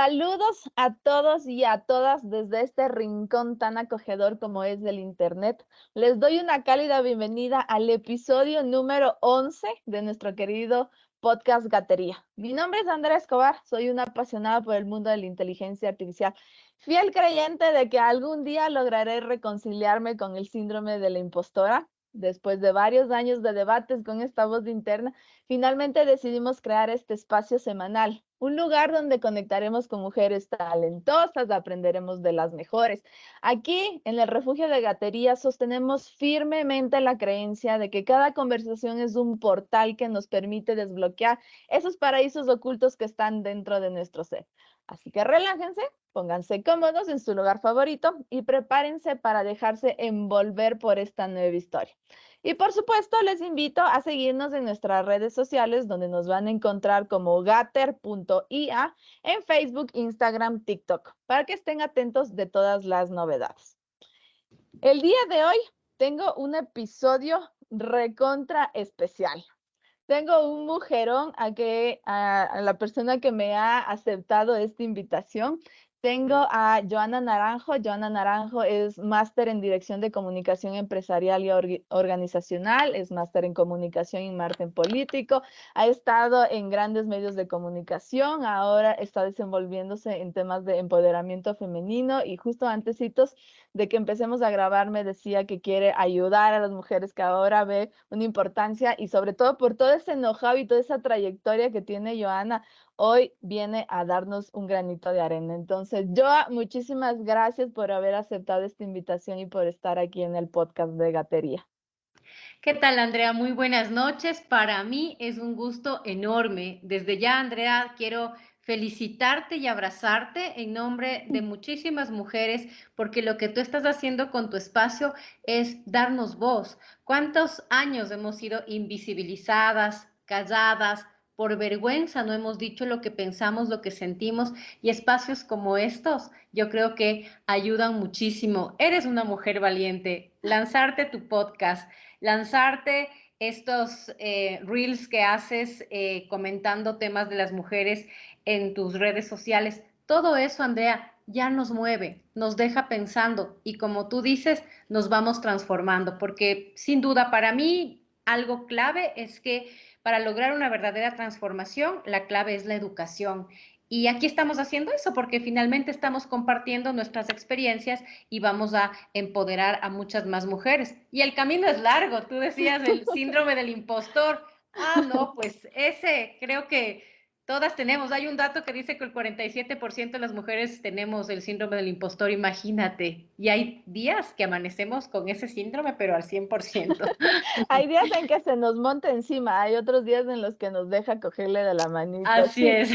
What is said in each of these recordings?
Saludos a todos y a todas desde este rincón tan acogedor como es el Internet. Les doy una cálida bienvenida al episodio número 11 de nuestro querido podcast Gatería. Mi nombre es Andrea Escobar, soy una apasionada por el mundo de la inteligencia artificial, fiel creyente de que algún día lograré reconciliarme con el síndrome de la impostora. Después de varios años de debates con esta voz interna, finalmente decidimos crear este espacio semanal, un lugar donde conectaremos con mujeres talentosas, aprenderemos de las mejores. Aquí, en el Refugio de Gatería, sostenemos firmemente la creencia de que cada conversación es un portal que nos permite desbloquear esos paraísos ocultos que están dentro de nuestro ser. Así que relájense, pónganse cómodos en su lugar favorito y prepárense para dejarse envolver por esta nueva historia. Y por supuesto, les invito a seguirnos en nuestras redes sociales, donde nos van a encontrar como gatter.ia en Facebook, Instagram, TikTok, para que estén atentos de todas las novedades. El día de hoy tengo un episodio recontra especial. Tengo un mujerón a la persona que me ha aceptado esta invitación. Tengo a Joana Naranjo. Joana Naranjo es máster en Dirección de Comunicación Empresarial y Organizacional, es máster en Comunicación y Marketing Político, ha estado en grandes medios de comunicación, ahora está desenvolviéndose en temas de empoderamiento femenino y justo antesitos de que empecemos a grabar me decía que quiere ayudar a las mujeres, que ahora ve una importancia y sobre todo por todo ese know-how y toda esa trayectoria que tiene Joana, hoy viene a darnos un granito de arena. Entonces, Joa, muchísimas gracias por haber aceptado esta invitación y por estar aquí en el podcast de Gatería. ¿Qué tal, Andrea? Muy buenas noches. Para mí es un gusto enorme. Desde ya, Andrea, quiero felicitarte y abrazarte en nombre de muchísimas mujeres, porque lo que tú estás haciendo con tu espacio es darnos voz. ¿Cuántos años hemos sido invisibilizadas, calladas? Por vergüenza no hemos dicho lo que pensamos, lo que sentimos, y espacios como estos yo creo que ayudan muchísimo. Eres una mujer valiente. Lanzarte tu podcast, lanzarte estos reels que haces comentando temas de las mujeres en tus redes sociales. Todo eso, Andrea, ya nos mueve, nos deja pensando y como tú dices, nos vamos transformando, porque sin duda para mí algo clave es que para lograr una verdadera transformación, la clave es la educación. Y aquí estamos haciendo eso porque finalmente estamos compartiendo nuestras experiencias y vamos a empoderar a muchas más mujeres. Y el camino es largo, tú decías el síndrome del impostor. Ah, no, pues ese creo que todas tenemos. Hay un dato que dice que el 47% de las mujeres tenemos el síndrome del impostor, imagínate. Y hay días que amanecemos con ese síndrome, pero al 100%. Hay días en que se nos monta encima, hay otros días en los que nos deja cogerle de la manita, Así sí. es.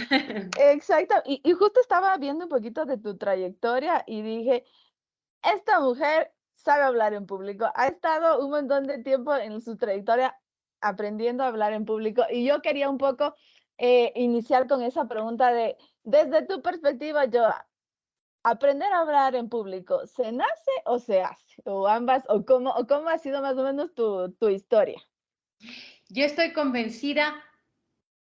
Exacto, y justo estaba viendo un poquito de tu trayectoria y dije, esta mujer sabe hablar en público, ha estado un montón de tiempo en su trayectoria aprendiendo a hablar en público y yo quería un poco iniciar con esa pregunta de, desde tu perspectiva, yo, aprender a hablar en público, ¿se nace o se hace? O ambas, o cómo ha sido más o menos tu historia. Yo estoy convencida,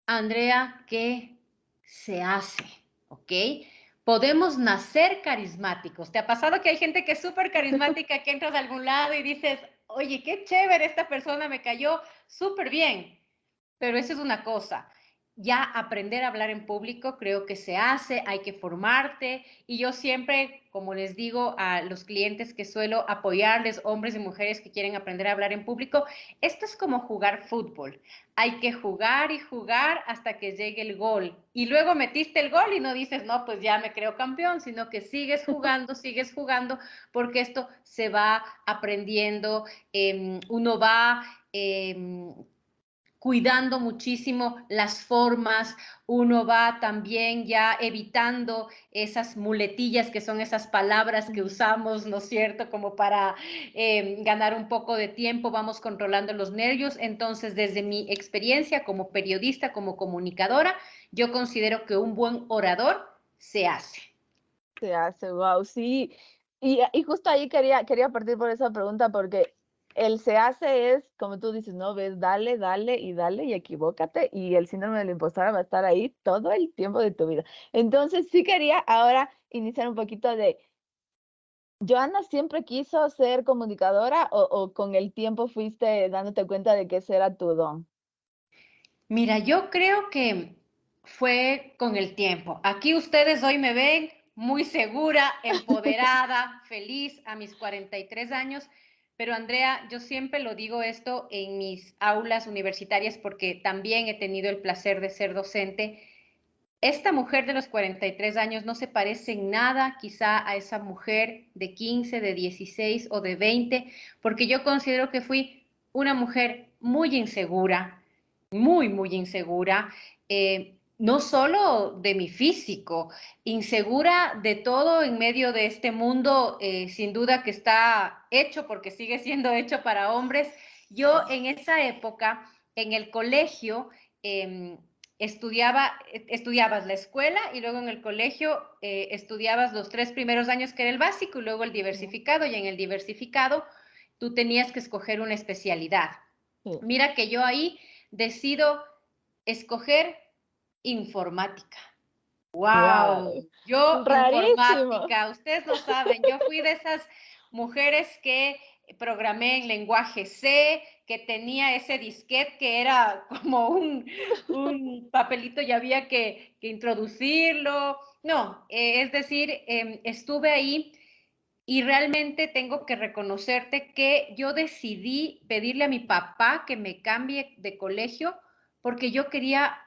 Andrea, que se hace, ¿ok? Podemos nacer carismáticos. ¿Te ha pasado que hay gente que es súper carismática, que entras a algún lado y dices, oye, qué chévere, esta persona me cayó súper bien? Pero eso es una cosa. Ya aprender a hablar en público creo que se hace, hay que formarte y yo siempre, como les digo a los clientes que suelo apoyarles, hombres y mujeres que quieren aprender a hablar en público, esto es como jugar fútbol. Hay que jugar y jugar hasta que llegue el gol. Y luego metiste el gol y no dices, no, pues ya me creo campeón, sino que sigues jugando, porque esto se va aprendiendo, uno va cuidando muchísimo las formas, uno va también ya evitando esas muletillas que son esas palabras que usamos, ¿no es cierto? Como para ganar un poco de tiempo, vamos controlando los nervios. Entonces, desde mi experiencia como periodista, como comunicadora, yo considero que un buen orador se hace. Se hace, wow, sí. Y justo ahí quería partir por esa pregunta, porque el se hace es, como tú dices, ¿no? Ves, dale, dale y dale y equivócate y el síndrome de la impostora va a estar ahí todo el tiempo de tu vida. Entonces, sí quería ahora iniciar un poquito de, ¿Joana siempre quiso ser comunicadora o con el tiempo fuiste dándote cuenta de que ese era tu don? Mira, yo creo que fue con el tiempo. Aquí ustedes hoy me ven muy segura, empoderada, feliz a mis 43 años, pero Andrea, yo siempre lo digo esto en mis aulas universitarias porque también he tenido el placer de ser docente. Esta mujer de los 43 años no se parece en nada quizá a esa mujer de 15, de 16 o de 20, porque yo considero que fui una mujer muy insegura, muy insegura, no solo de mi físico, insegura de todo en medio de este mundo, sin duda que está hecho porque sigue siendo hecho para hombres. Yo en esa época, en el colegio, eh, estudiabas la escuela y luego en el colegio estudiabas los 3 primeros años que era el básico y luego el Sí, diversificado y en el diversificado tú tenías que escoger una especialidad. sí. Mira que yo ahí decido escoger informática. ¡Wow! Guau, Yo rarísimo. informática, ustedes lo saben, yo fui de esas mujeres que programé en lenguaje C, que tenía ese disquete que era como un papelito y había que introducirlo. No, es decir, estuve ahí y realmente tengo que reconocerte que yo decidí pedirle a mi papá que me cambie de colegio porque yo quería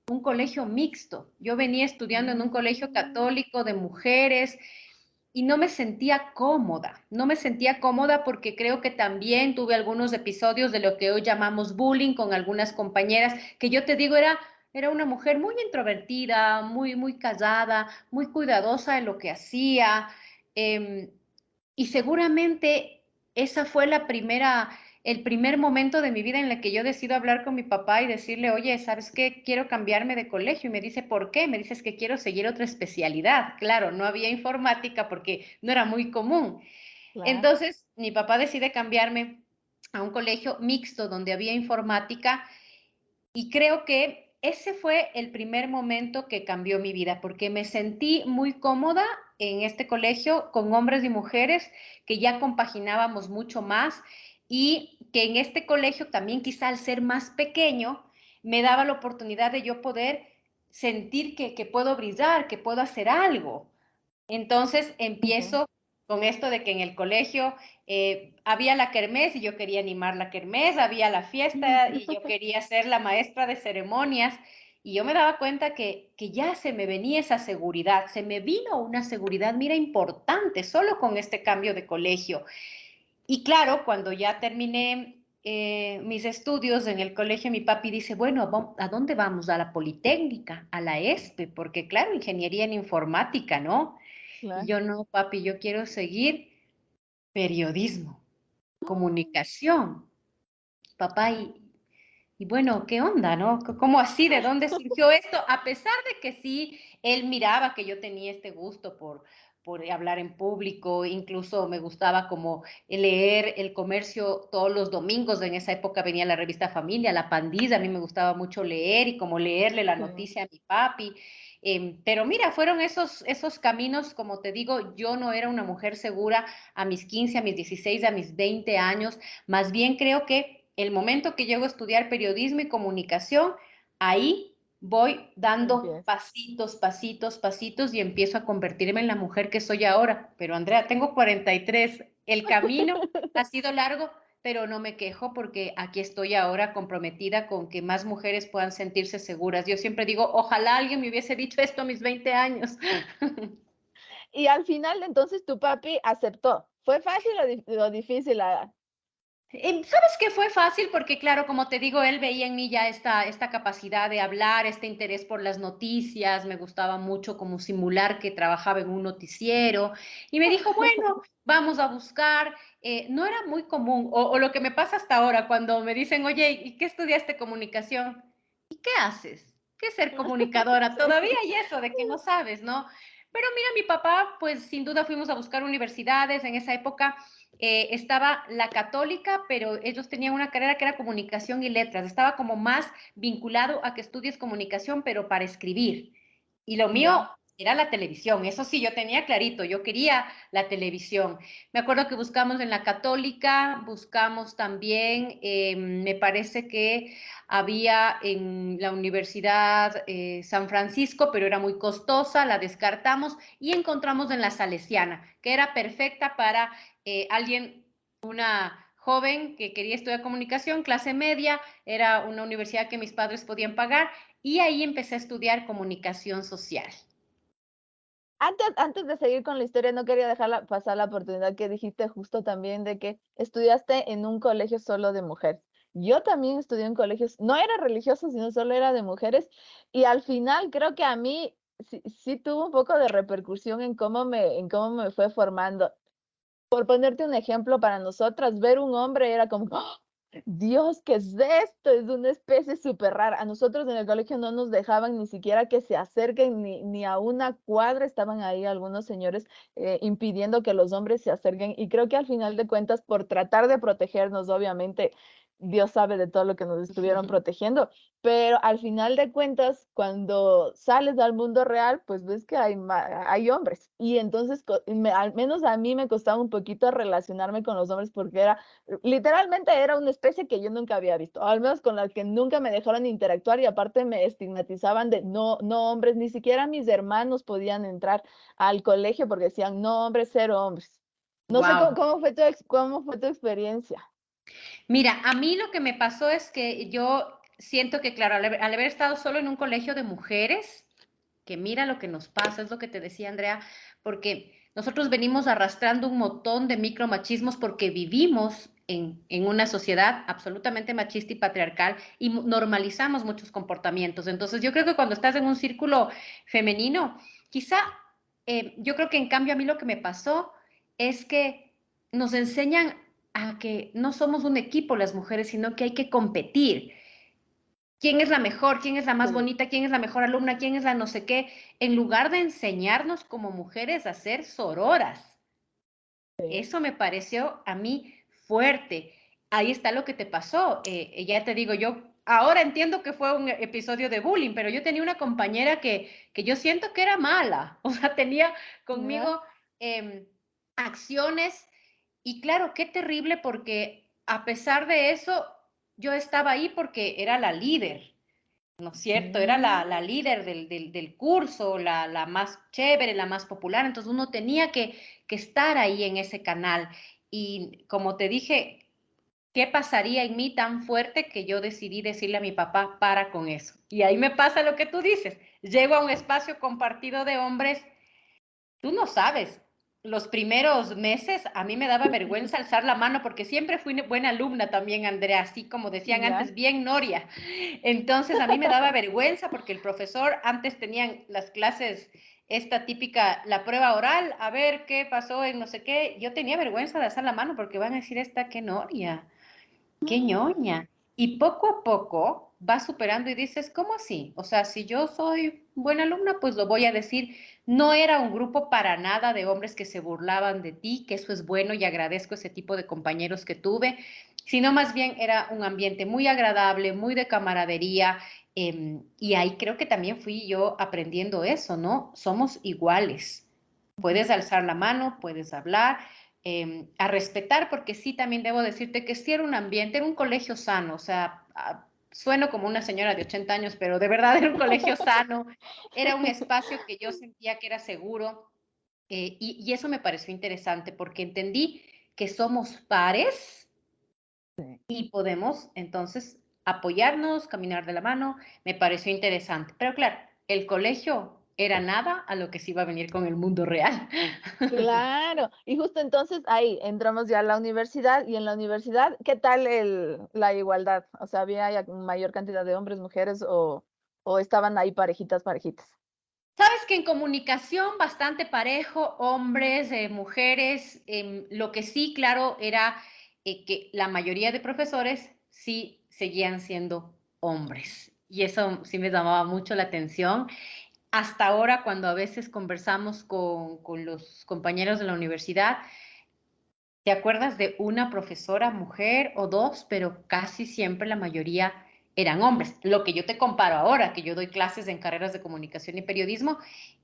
un colegio mixto. Yo venía estudiando en un colegio Mm, católico de mujeres y no me sentía cómoda. No me sentía cómoda porque creo que también tuve algunos episodios de lo que hoy llamamos bullying con algunas compañeras, que yo te digo era una mujer muy introvertida, muy callada, muy cuidadosa de lo que hacía. Eh, y seguramente esa fue el primer momento de mi vida en el que yo decido hablar con mi papá y decirle, oye, ¿sabes qué? Quiero cambiarme de colegio. Y me dice, ¿por qué? Me dice, es que quiero seguir otra especialidad. Claro, no había informática porque no era muy común. claro. Entonces, mi papá decide cambiarme a un colegio mixto donde había informática y creo que ese fue el primer momento que cambió mi vida, porque me sentí muy cómoda en este colegio con hombres y mujeres que ya compaginábamos mucho más y que en este colegio también quizá al ser más pequeño me daba la oportunidad de yo poder sentir que puedo brillar, que puedo hacer algo. Entonces Ujú. empiezo con esto de que en el colegio había la kermés y yo quería animar la kermés, había la fiesta y yo quería ser la maestra de ceremonias y yo me daba cuenta que ya se me venía esa seguridad, se me vino una seguridad, mira, importante solo con este cambio de colegio. Y claro, cuando ya terminé mis estudios en el colegio, mi papi dice, bueno, ¿a dónde vamos? A la Politécnica, a la ESPE, porque claro, ingeniería en informática, ¿no? Y Claro. yo no, papi, yo quiero seguir periodismo, comunicación. Papá, y bueno, ¿qué onda, no? ¿Cómo así? ¿De dónde surgió esto? A pesar de que sí, él miraba que yo tenía este gusto por hablar en público, incluso me gustaba como leer El Comercio todos los domingos, en esa época venía la revista Familia, La Pandilla, a mí me gustaba mucho leer y como leerle la Sí. noticia a mi papi. Pero mira, fueron esos caminos, como te digo, yo no era una mujer segura a mis 15, a mis 16, a mis 20 años, más bien creo que el momento que llego a estudiar periodismo y comunicación, ahí voy dando Empieza. pasitos, pasitos, pasitos y empiezo a convertirme en la mujer que soy ahora. Pero Andrea, tengo 43. El camino ha sido largo, pero no me quejo porque aquí estoy ahora comprometida con que más mujeres puedan sentirse seguras. Yo siempre digo, ojalá alguien me hubiese dicho esto a mis 20 años. Y al final, entonces, tu papi aceptó. ¿Fue fácil o difícil? ¿Sabes qué fue fácil? Porque claro, como te digo, él veía en mí ya esta capacidad de hablar, este interés por las noticias, me gustaba mucho como simular que trabajaba en un noticiero y me dijo, bueno, vamos a buscar, no era muy común, o lo que me pasa hasta ahora cuando me dicen, oye, ¿y qué estudiaste comunicación? ¿Y qué haces? ¿Qué es ser comunicadora? Sí. Todavía hay eso de que no sabes, ¿no? Pero mira, mi papá, pues sin duda fuimos a buscar universidades. En esa época estaba la católica, pero ellos tenían una carrera que era comunicación y letras. Estaba como más vinculado a que estudies comunicación, pero para escribir. Y lo mío Ya. era la televisión. Eso sí, yo tenía clarito, yo quería la televisión. Me acuerdo que buscamos en la católica, buscamos también, me parece que había en la Universidad San Francisco, pero era muy costosa, la descartamos y encontramos en la Salesiana, que era perfecta para alguien, una joven que quería estudiar comunicación, clase media, era una universidad que mis padres podían pagar y ahí empecé a estudiar comunicación social. Antes de seguir con la historia, no quería dejar pasar la oportunidad que dijiste justo también de que estudiaste en un colegio solo de mujeres. Yo también estudié en colegios, no era religioso, sino solo era de mujeres, y al final creo que a mí sí tuvo un poco de repercusión en cómo me fue formando. Por ponerte un ejemplo, para nosotras, ver un hombre era como, ¡ah! Dios, ¿qué es esto? Es una especie súper rara. A nosotros en el colegio no nos dejaban ni siquiera que se acerquen ni a una cuadra. Estaban ahí algunos señores impidiendo que los hombres se acerquen. Y creo que al final de cuentas, por tratar de protegernos, obviamente, Dios sabe de todo lo que nos estuvieron protegiendo, pero al final de cuentas, cuando sales al mundo real, pues ves que hay hombres. Y entonces, al menos a mí me costaba un poquito relacionarme con los hombres porque literalmente era una especie que yo nunca había visto, al menos con la que nunca me dejaron interactuar y aparte me estigmatizaban de no hombres, ni siquiera mis hermanos podían entrar al colegio porque decían no hombres, cero hombres. No sé Wow. cómo fue tu experiencia. Mira, a mí lo que me pasó es que yo siento que, claro, al haber estado solo en un colegio de mujeres, que mira lo que nos pasa, es lo que te decía Andrea, porque nosotros venimos arrastrando un montón de micromachismos porque vivimos en una sociedad absolutamente machista y patriarcal y normalizamos muchos comportamientos. Entonces, yo creo que cuando estás en un círculo femenino, quizá, yo creo que en cambio a mí lo que me pasó es que nos enseñan a que no somos un equipo las mujeres, sino que hay que competir. ¿Quién es la mejor? ¿Quién es la más Sí, bonita? ¿Quién es la mejor alumna? ¿Quién es la no sé qué? En lugar de enseñarnos como mujeres a ser sororas. sí. Eso me pareció a mí fuerte. Ahí está lo que te pasó. Ya te digo, yo ahora entiendo que fue un episodio de bullying, pero yo tenía una compañera que yo siento que era mala. O sea, tenía ¿Ya? conmigo acciones y claro, qué terrible porque a pesar de eso, yo estaba ahí porque era la líder. ¿No es cierto? Era la Mm. líder del curso, la más chévere, la más popular, entonces uno tenía que estar ahí en ese canal. Y como te dije, ¿qué pasaría en mí tan fuerte que yo decidí decirle a mi papá, para con eso? Y ahí me pasa lo que tú dices, llego a un espacio compartido de hombres. Tú no sabes, los primeros meses a mí me daba vergüenza alzar la mano porque siempre fui buena alumna también, Andrea, así como decían ¿Ya? antes, bien Noria. Entonces a mí me daba vergüenza porque el profesor antes tenían las clases, esta típica, la prueba oral, a ver qué pasó en no sé qué. Yo tenía vergüenza de alzar la mano porque van a decir esta, qué Noria. Qué ñoña. Y poco a poco vas superando y dices, ¿cómo así? O sea, si yo soy buena alumna, pues lo voy a decir. No era un grupo para nada de hombres que se burlaban de ti, que eso es bueno y agradezco ese tipo de compañeros que tuve, sino más bien era un ambiente muy agradable, muy de camaradería. Y ahí creo que también fui yo aprendiendo eso, ¿no? Somos iguales. Puedes alzar la mano, puedes hablar, a respetar, porque sí, también debo decirte que sí era un ambiente, era un colegio sano, o sea, sueno como una señora de 80 años, pero de verdad era un colegio sano, era un espacio que yo sentía que era seguro, y eso me pareció interesante porque entendí que somos pares Sí. y podemos entonces apoyarnos, caminar de la mano, me pareció interesante. Pero claro, el colegio era nada a lo que se iba a venir con el mundo real. Claro, y justo entonces ahí entramos ya a la universidad y en la universidad, ¿qué tal la igualdad? O sea, ¿había ya mayor cantidad de hombres, mujeres o estaban ahí parejitas, parejitas? Sabes que en comunicación bastante parejo, hombres, mujeres, lo que sí, claro, era que la mayoría de profesores sí seguían siendo hombres. Y eso sí me llamaba mucho la atención. hasta ahora cuando a veces conversamos con los compañeros de la universidad, ¿te acuerdas de una profesora mujer o dos? Pero casi siempre la mayoría eran hombres. Lo que yo te comparo ahora, que yo doy clases en carreras de comunicación y periodismo,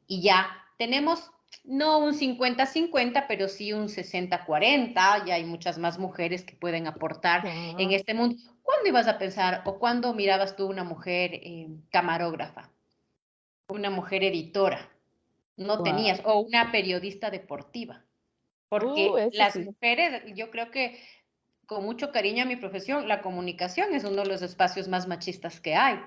y ya tenemos no un 50-50, pero sí un 60-40. Ya hay muchas más mujeres que pueden aportar en Ah, este mundo. ¿Cuándo ibas a pensar o cuándo mirabas tú una mujer camarógrafa, una mujer editora? No wow. tenías, o una periodista deportiva, porque Eso las sí. mujeres, yo creo que con mucho cariño a mi profesión, la comunicación es uno de los espacios más machistas que hay.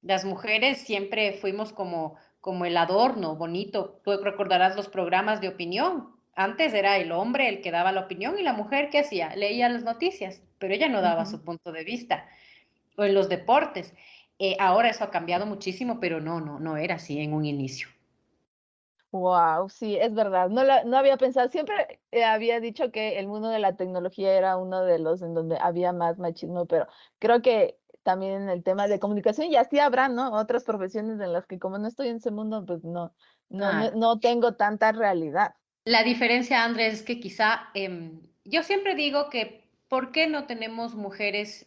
Las mujeres siempre fuimos como el adorno bonito. Tú recordarás los programas de opinión. Antes era el hombre el que daba la opinión y la mujer, ¿qué hacía? Leía las noticias, pero ella no daba Ujú. su punto de vista. O en los deportes. Ahora eso ha cambiado muchísimo, pero no era así en un inicio. Wow, sí, es verdad. No había pensado, siempre había dicho que el mundo de la tecnología era uno de los en donde había más machismo, pero creo que también en el tema de comunicación y así habrá, ¿no? Otras profesiones en las que como no estoy en ese mundo, pues Ah, no tengo tanta realidad. la diferencia, Andrés, es que quizá yo siempre digo que ¿por qué no tenemos mujeres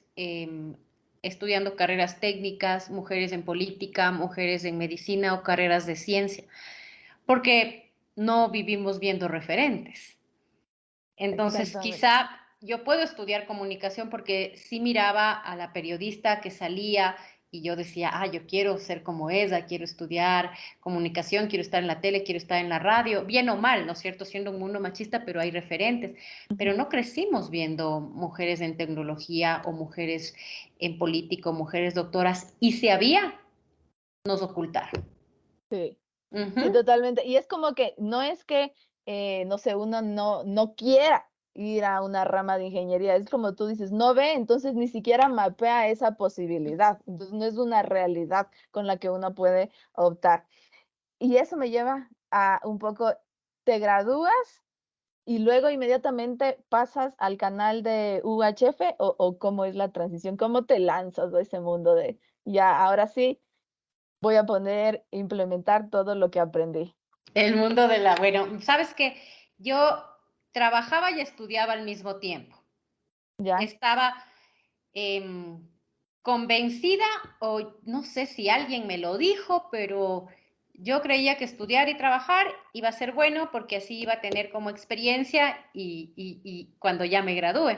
estudiando carreras técnicas, mujeres en política, mujeres en medicina o carreras de ciencia? Porque no vivimos viendo referentes. Entonces, Exactamente. quizá yo puedo estudiar comunicación porque sí miraba a la periodista que salía y yo decía, yo quiero ser como ella, quiero estudiar comunicación, quiero estar en la tele, quiero estar en la radio, bien o mal, ¿no es cierto? Siendo un mundo machista, pero hay referentes. Pero Ujú. no crecimos viendo mujeres en tecnología o mujeres en política, o mujeres doctoras, y si había, nos ocultaron. Sí. Sí, Ujú. totalmente. Y es como que no es que, no sé, uno no quiera ir a una rama de ingeniería, es como tú dices, no ve, entonces ni siquiera mapea esa posibilidad. Entonces no es una realidad con la que uno puede optar. Y eso me lleva a un poco, te gradúas y luego inmediatamente pasas al canal de UHF o cómo es la transición, cómo te lanzas a ese mundo de, ya, ahora sí, voy a poner, implementar todo lo que aprendí. El mundo de la, bueno, sabes que yo trabajaba y estudiaba al mismo tiempo. ¿Ya? Estaba eh, convencida, o no sé si alguien me lo dijo, pero yo creía que estudiar y trabajar iba a ser bueno porque así iba a tener como experiencia y cuando ya me gradúe.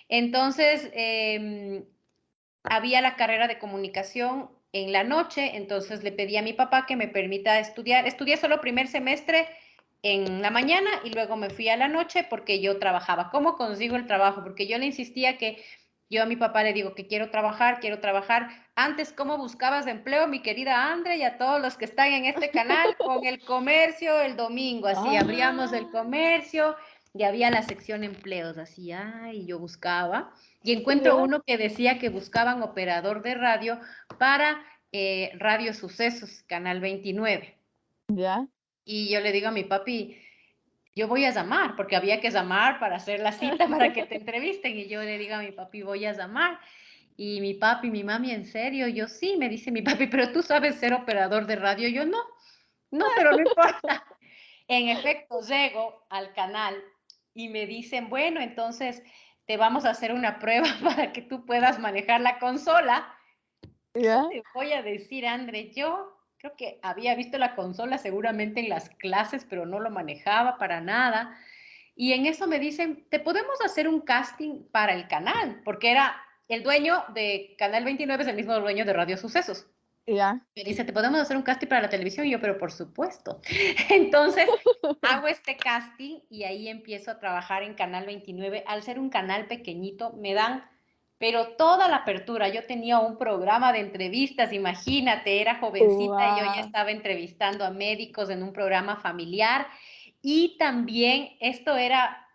Entonces, había la carrera de comunicación en la noche, entonces le pedí a mi papá que me permita estudiar. Estudié solo primer semestre en la mañana y luego me fui a la noche porque yo trabajaba. ¿Cómo consigo el trabajo? Porque yo le insistía que yo a mi papá le digo que quiero trabajar, quiero trabajar. Antes, ¿cómo buscabas de empleo, mi querida Andre, y a todos los que están en este canal? Con el comercio el domingo, así abríamos el Ah, comercio y había la sección empleos, así, yo buscaba y encuentro ya, uno que decía que buscaban operador de radio para Radio Sucesos, Canal 29. ya. Y yo le digo a mi papi, yo voy a llamar, porque había que llamar para hacer la cita para que te entrevisten. Y yo le digo a mi papi, voy a llamar. Y mi papi, mi mami, ¿en serio? Yo sí, me dice mi papi, pero tú sabes ser operador de radio. Yo no, pero no importa. En efecto, llego al canal y me dicen, bueno, entonces te vamos a hacer una prueba para que tú puedas manejar la consola. Ya, Te voy a decir, André, yo creo que había visto la consola seguramente en las clases, pero no lo manejaba para nada. Y en eso me dicen, te podemos hacer un casting para el canal, porque era el dueño de Canal 29, es el mismo dueño de Radio Sucesos. ya. Me dice, ¿te podemos hacer un casting para la televisión? Y yo, pero por supuesto. Entonces, hago este casting y ahí empiezo a trabajar en Canal 29. Al ser un canal pequeñito, me dan, pero toda la apertura. Yo tenía un programa de entrevistas, imagínate, era jovencita y yo ya Guau. estaba entrevistando a médicos en un programa familiar. Y también esto era,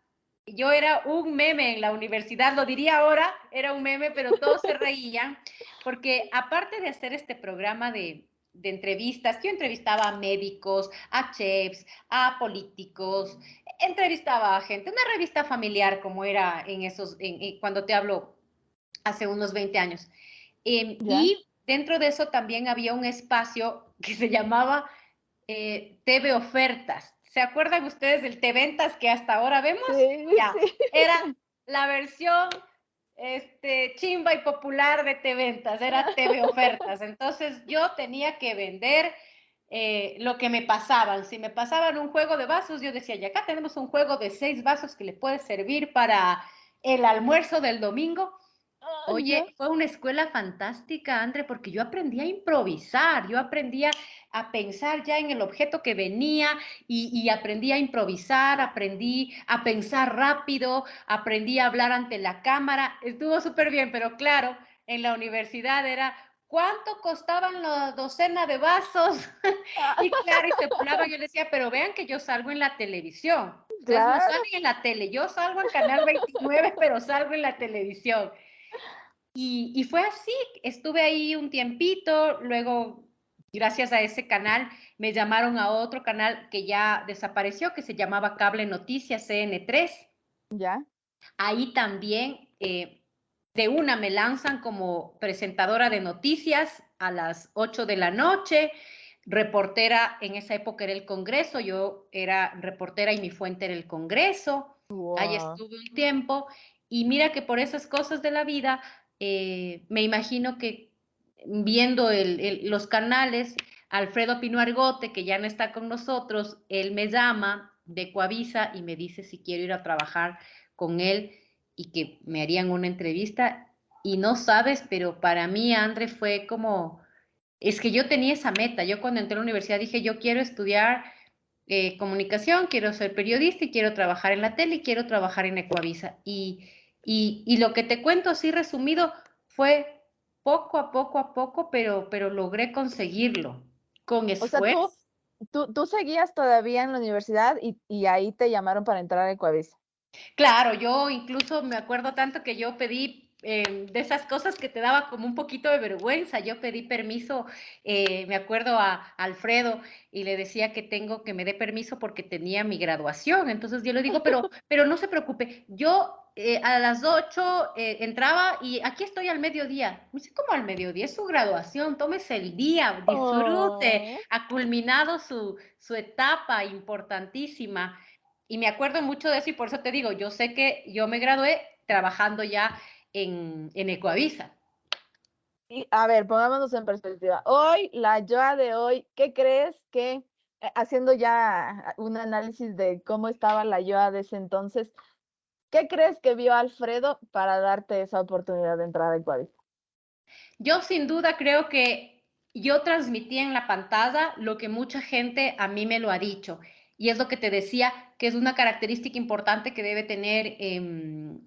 yo era un meme en la universidad, lo diría ahora, era un meme, pero todos se reían porque aparte de hacer este programa de entrevistas, yo entrevistaba a médicos, a chefs, a políticos, entrevistaba a gente, una revista familiar como era en esos, cuando te hablo hace unos 20 años. Ya. Y dentro de eso también había un espacio que se llamaba TV Ofertas. ¿Se acuerdan ustedes del T-Ventas que hasta ahora vemos? Sí, Ya, sí. era la versión chimba y popular de T-Ventas, era TV Ofertas. Entonces yo tenía que vender lo que me pasaban. Si me pasaban un juego de vasos, yo decía, y acá tenemos un juego de 6 vasos que le puede servir para el almuerzo del domingo. Ay, Oye, ya. fue una escuela fantástica, André, porque yo aprendí a improvisar, yo aprendí a pensar ya en el objeto que venía y aprendí a improvisar, aprendí a pensar rápido, aprendí a hablar ante la cámara. Estuvo súper bien, pero claro, en la universidad era, ¿cuánto costaban la docena de vasos? Y claro, y se burlaban, yo les decía, pero vean que yo salgo en la televisión. Ustedes no Claro. salen en la tele, yo salgo en Canal 29, pero salgo en la televisión. Y fue así, estuve ahí un tiempito, luego gracias a ese canal me llamaron a otro canal que ya desapareció, que se llamaba Cable Noticias CN3. Ya. Ahí también de una me lanzan como presentadora de noticias a las 8 de la noche, reportera, en esa época era el Congreso, yo era reportera y mi fuente era el Congreso, ahí Wow. estuve un tiempo y mira que por esas cosas de la vida, me imagino que viendo los canales, Alfredo Pino Argote, que ya no está con nosotros, él me llama de Coavisa y me dice si quiero ir a trabajar con él y que me harían una entrevista. Y no sabes, pero para mí, André, fue como, es que yo tenía esa meta. Yo cuando entré a la universidad dije, yo quiero estudiar comunicación, quiero ser periodista y quiero trabajar en la tele y quiero trabajar en Ecuavisa. Y lo que te cuento así resumido fue poco a poco, pero logré conseguirlo con O sea, esfuerzo. tú seguías todavía en la universidad y ahí te llamaron para entrar a Ecuavisa. Claro, yo incluso me acuerdo tanto que yo pedí de esas cosas que te daba como un poquito de vergüenza. Yo pedí permiso, me acuerdo a Alfredo y le decía que tengo que me dé permiso porque tenía mi graduación. Entonces yo le digo, pero no se preocupe, yo a las 8 entraba y aquí estoy al mediodía. Me dice, ¿cómo al mediodía? Es su graduación, tómese el día, disfrute. Oh. Ha culminado su etapa importantísima. Y me acuerdo mucho de eso y por eso te digo, yo sé que yo me gradué trabajando ya en Ecoavisa. Y a ver, pongámonos en perspectiva. Hoy, la Joa de hoy, ¿qué crees que, haciendo ya un análisis de cómo estaba la Joa de ese entonces, qué crees que vio Alfredo para darte esa oportunidad de entrar a Ecuavisa? Yo sin duda creo que yo transmití en la pantalla lo que mucha gente a mí me lo ha dicho. Y es lo que te decía, que es una característica importante que debe tener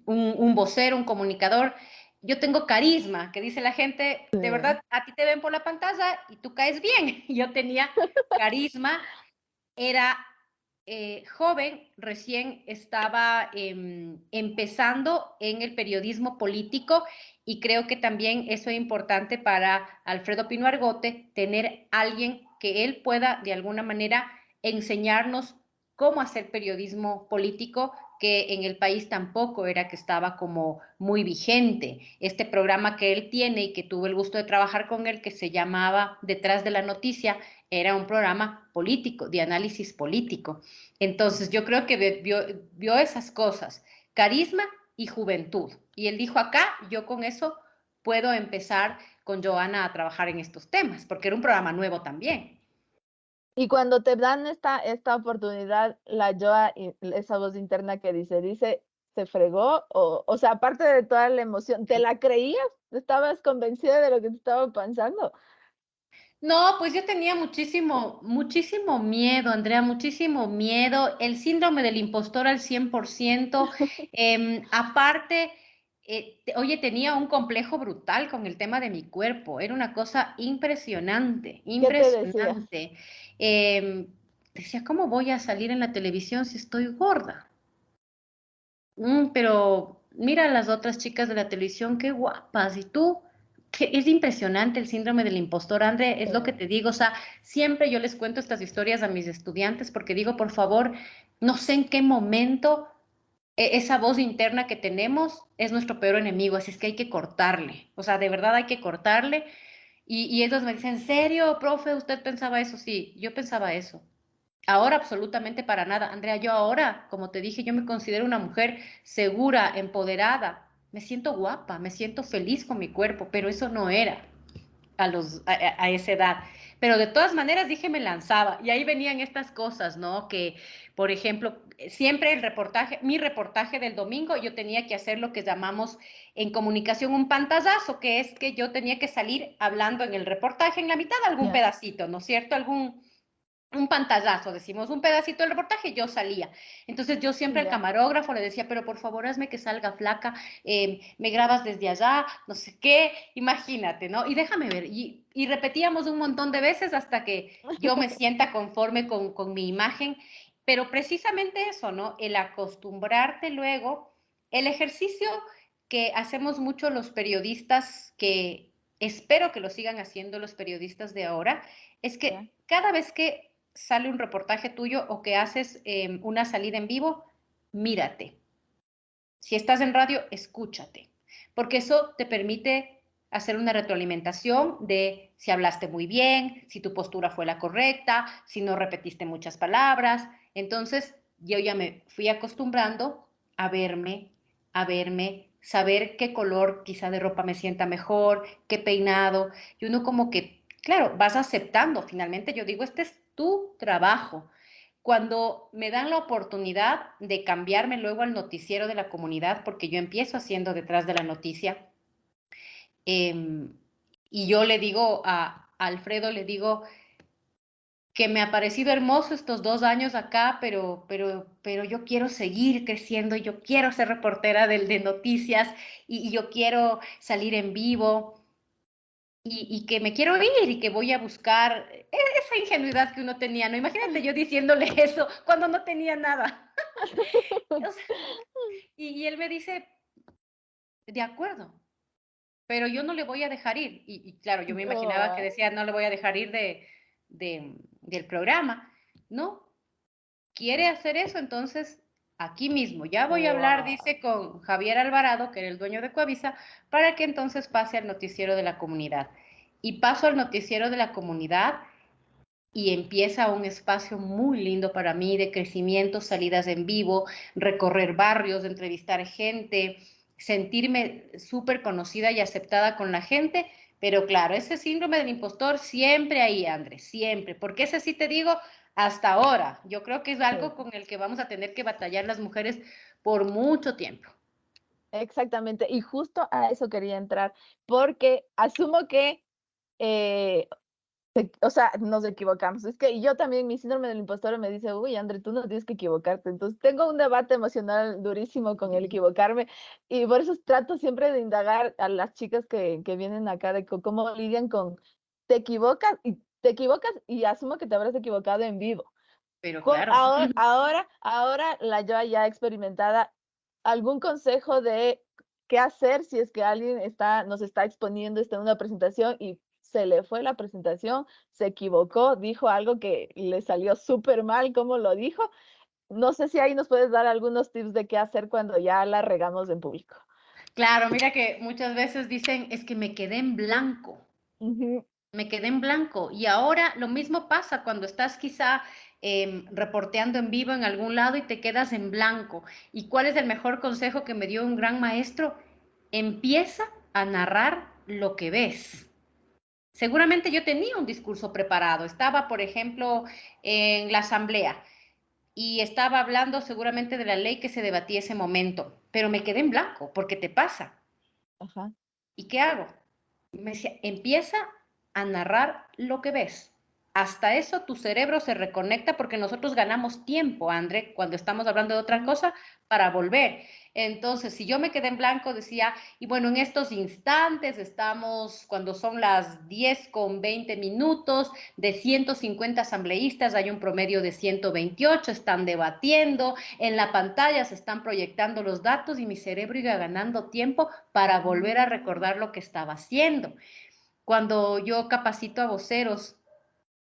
un vocero, un comunicador. Yo tengo carisma, que dice la gente, de Sí. verdad, a ti te ven por la pantalla y tú caes bien. Yo tenía carisma, era joven, recién estaba empezando en el periodismo político y creo que también eso es importante para Alfredo Pino Argote, tener alguien que él pueda de alguna manera enseñarnos cómo hacer periodismo político, que en el país tampoco era que estaba como muy vigente. Este programa que él tiene y que tuve el gusto de trabajar con él, que se llamaba Detrás de la Noticia, era un programa político, de análisis político. Entonces yo creo que vio esas cosas, carisma y juventud. Y él dijo acá, yo con eso puedo empezar con Joana a trabajar en estos temas, porque era un programa nuevo también. Y cuando te dan esta oportunidad, la Joa, esa voz interna que dice, ¿se fregó? O sea, aparte de toda la emoción, ¿te la creías? ¿Estabas convencida de lo que te estaba pensando? No, pues yo tenía muchísimo miedo, Andrea, muchísimo miedo, el síndrome del impostor al 100%. Aparte, oye, tenía un complejo brutal con el tema de mi cuerpo, era una cosa impresionante, ¿Qué te decías? impresionante. Decía, ¿cómo voy a salir en la televisión si estoy gorda? Pero mira a las otras chicas de la televisión, qué guapas. Y tú, que es impresionante el síndrome del impostor, André, es lo que te digo. O sea, siempre yo les cuento estas historias a mis estudiantes porque digo, por favor, no sé en qué momento esa voz interna que tenemos es nuestro peor enemigo, así es que hay que cortarle. O sea, de verdad hay que cortarle Y ellos me dicen, ¿en serio, profe, usted pensaba eso? Sí, yo pensaba eso. Ahora absolutamente para nada. Andrea, yo ahora, como te dije, yo me considero una mujer segura, empoderada. Me siento guapa, me siento feliz con mi cuerpo, pero eso no era a esa edad. Pero de todas maneras dije, me lanzaba. Y ahí venían estas cosas, ¿no? Que, por ejemplo, siempre el reportaje, mi reportaje del domingo, yo tenía que hacer lo que llamamos en comunicación un pantallazo, que es que yo tenía que salir hablando en el reportaje en la mitad algún Ya, pedacito, ¿no es cierto? Un pantallazo, decimos, un pedacito del reportaje, yo salía. Entonces yo siempre al ya. camarógrafo le decía, pero por favor hazme que salga flaca, me grabas desde allá, no sé qué, imagínate, ¿no? Y déjame ver. Y repetíamos un montón de veces hasta que yo me sienta conforme con mi imagen, pero precisamente eso, ¿no? El acostumbrarte luego, el ejercicio que hacemos mucho los periodistas, que espero que lo sigan haciendo los periodistas de ahora, es Ya. que cada vez que sale un reportaje tuyo o que haces una salida en vivo, mírate. Si estás en radio, escúchate, porque eso te permite hacer una retroalimentación de si hablaste muy bien, si tu postura fue la correcta, si no repetiste muchas palabras. Entonces, yo ya me fui acostumbrando a verme, saber qué color quizá de ropa me sienta mejor, qué peinado, y uno como que, claro, vas aceptando. Finalmente yo digo, este es tu trabajo. Cuando me dan la oportunidad de cambiarme luego al noticiero de la comunidad, porque yo empiezo haciendo detrás de la noticia, eh, y yo le digo a Alfredo, le digo que me ha parecido hermoso estos 2 años acá, pero yo quiero seguir creciendo, yo quiero ser reportera de noticias y yo quiero salir en vivo. Y que me quiero ir y que voy a buscar esa ingenuidad que uno tenía, ¿no? Imagínate yo diciéndole eso cuando no tenía nada. O sea, y él me dice, de acuerdo, pero yo no le voy a dejar ir. Y claro, yo me imaginaba que Oh, decía, no le voy a dejar ir del programa. No, quiere hacer eso, entonces aquí mismo, ya voy a hablar, wow. dice, con Javier Alvarado, que era el dueño de Coavisa, para que entonces pase al noticiero de la comunidad. Y paso al noticiero de la comunidad y empieza un espacio muy lindo para mí de crecimiento, salidas en vivo, recorrer barrios, entrevistar gente, sentirme súper conocida y aceptada con la gente, pero claro, ese síndrome del impostor siempre ahí, Andrés, siempre, porque ese sí te digo, hasta ahora, yo creo que es algo Sí, con el que vamos a tener que batallar las mujeres por mucho tiempo. exactamente. Y justo a eso quería entrar, porque asumo que eh, o sea, nos equivocamos. Es que yo también, mi síndrome del impostor me dice, uy, André, tú no tienes que equivocarte. Entonces, tengo un debate emocional durísimo con el equivocarme y por eso trato siempre de indagar a las chicas que vienen acá de cómo lidian con, te equivocas y asumo que te habrás equivocado en vivo. Pero claro, Ahora la yo ya experimentada, ¿algún consejo de qué hacer si es que alguien nos está exponiendo, está en una presentación y se le fue la presentación, se equivocó, dijo algo que le salió súper mal, ¿cómo lo dijo? No sé si ahí nos puedes dar algunos tips de qué hacer cuando ya la regamos en público. claro, mira que muchas veces dicen, es que me quedé en blanco. Ujú, Me quedé en blanco. Y ahora lo mismo pasa cuando estás quizá reporteando en vivo en algún lado y te quedas en blanco. ¿Y cuál es el mejor consejo que me dio un gran maestro? Empieza a narrar lo que ves. Seguramente yo tenía un discurso preparado. Estaba, por ejemplo, en la asamblea y estaba hablando seguramente de la ley que se debatía ese momento, pero me quedé en blanco porque te pasa. ajá. ¿Y qué hago? Me decía, empieza a narrar lo que ves. Hasta eso tu cerebro se reconecta porque nosotros ganamos tiempo, André, cuando estamos hablando de otra Ujú. cosa, para volver. Entonces, si yo me quedé en blanco, decía, y bueno, en estos instantes estamos, cuando son las 10:20, de 150 asambleístas, hay un promedio de 128, están debatiendo, en la pantalla se están proyectando los datos y mi cerebro iba ganando tiempo para volver a Mm, recordar lo que estaba haciendo. Cuando yo capacito a voceros,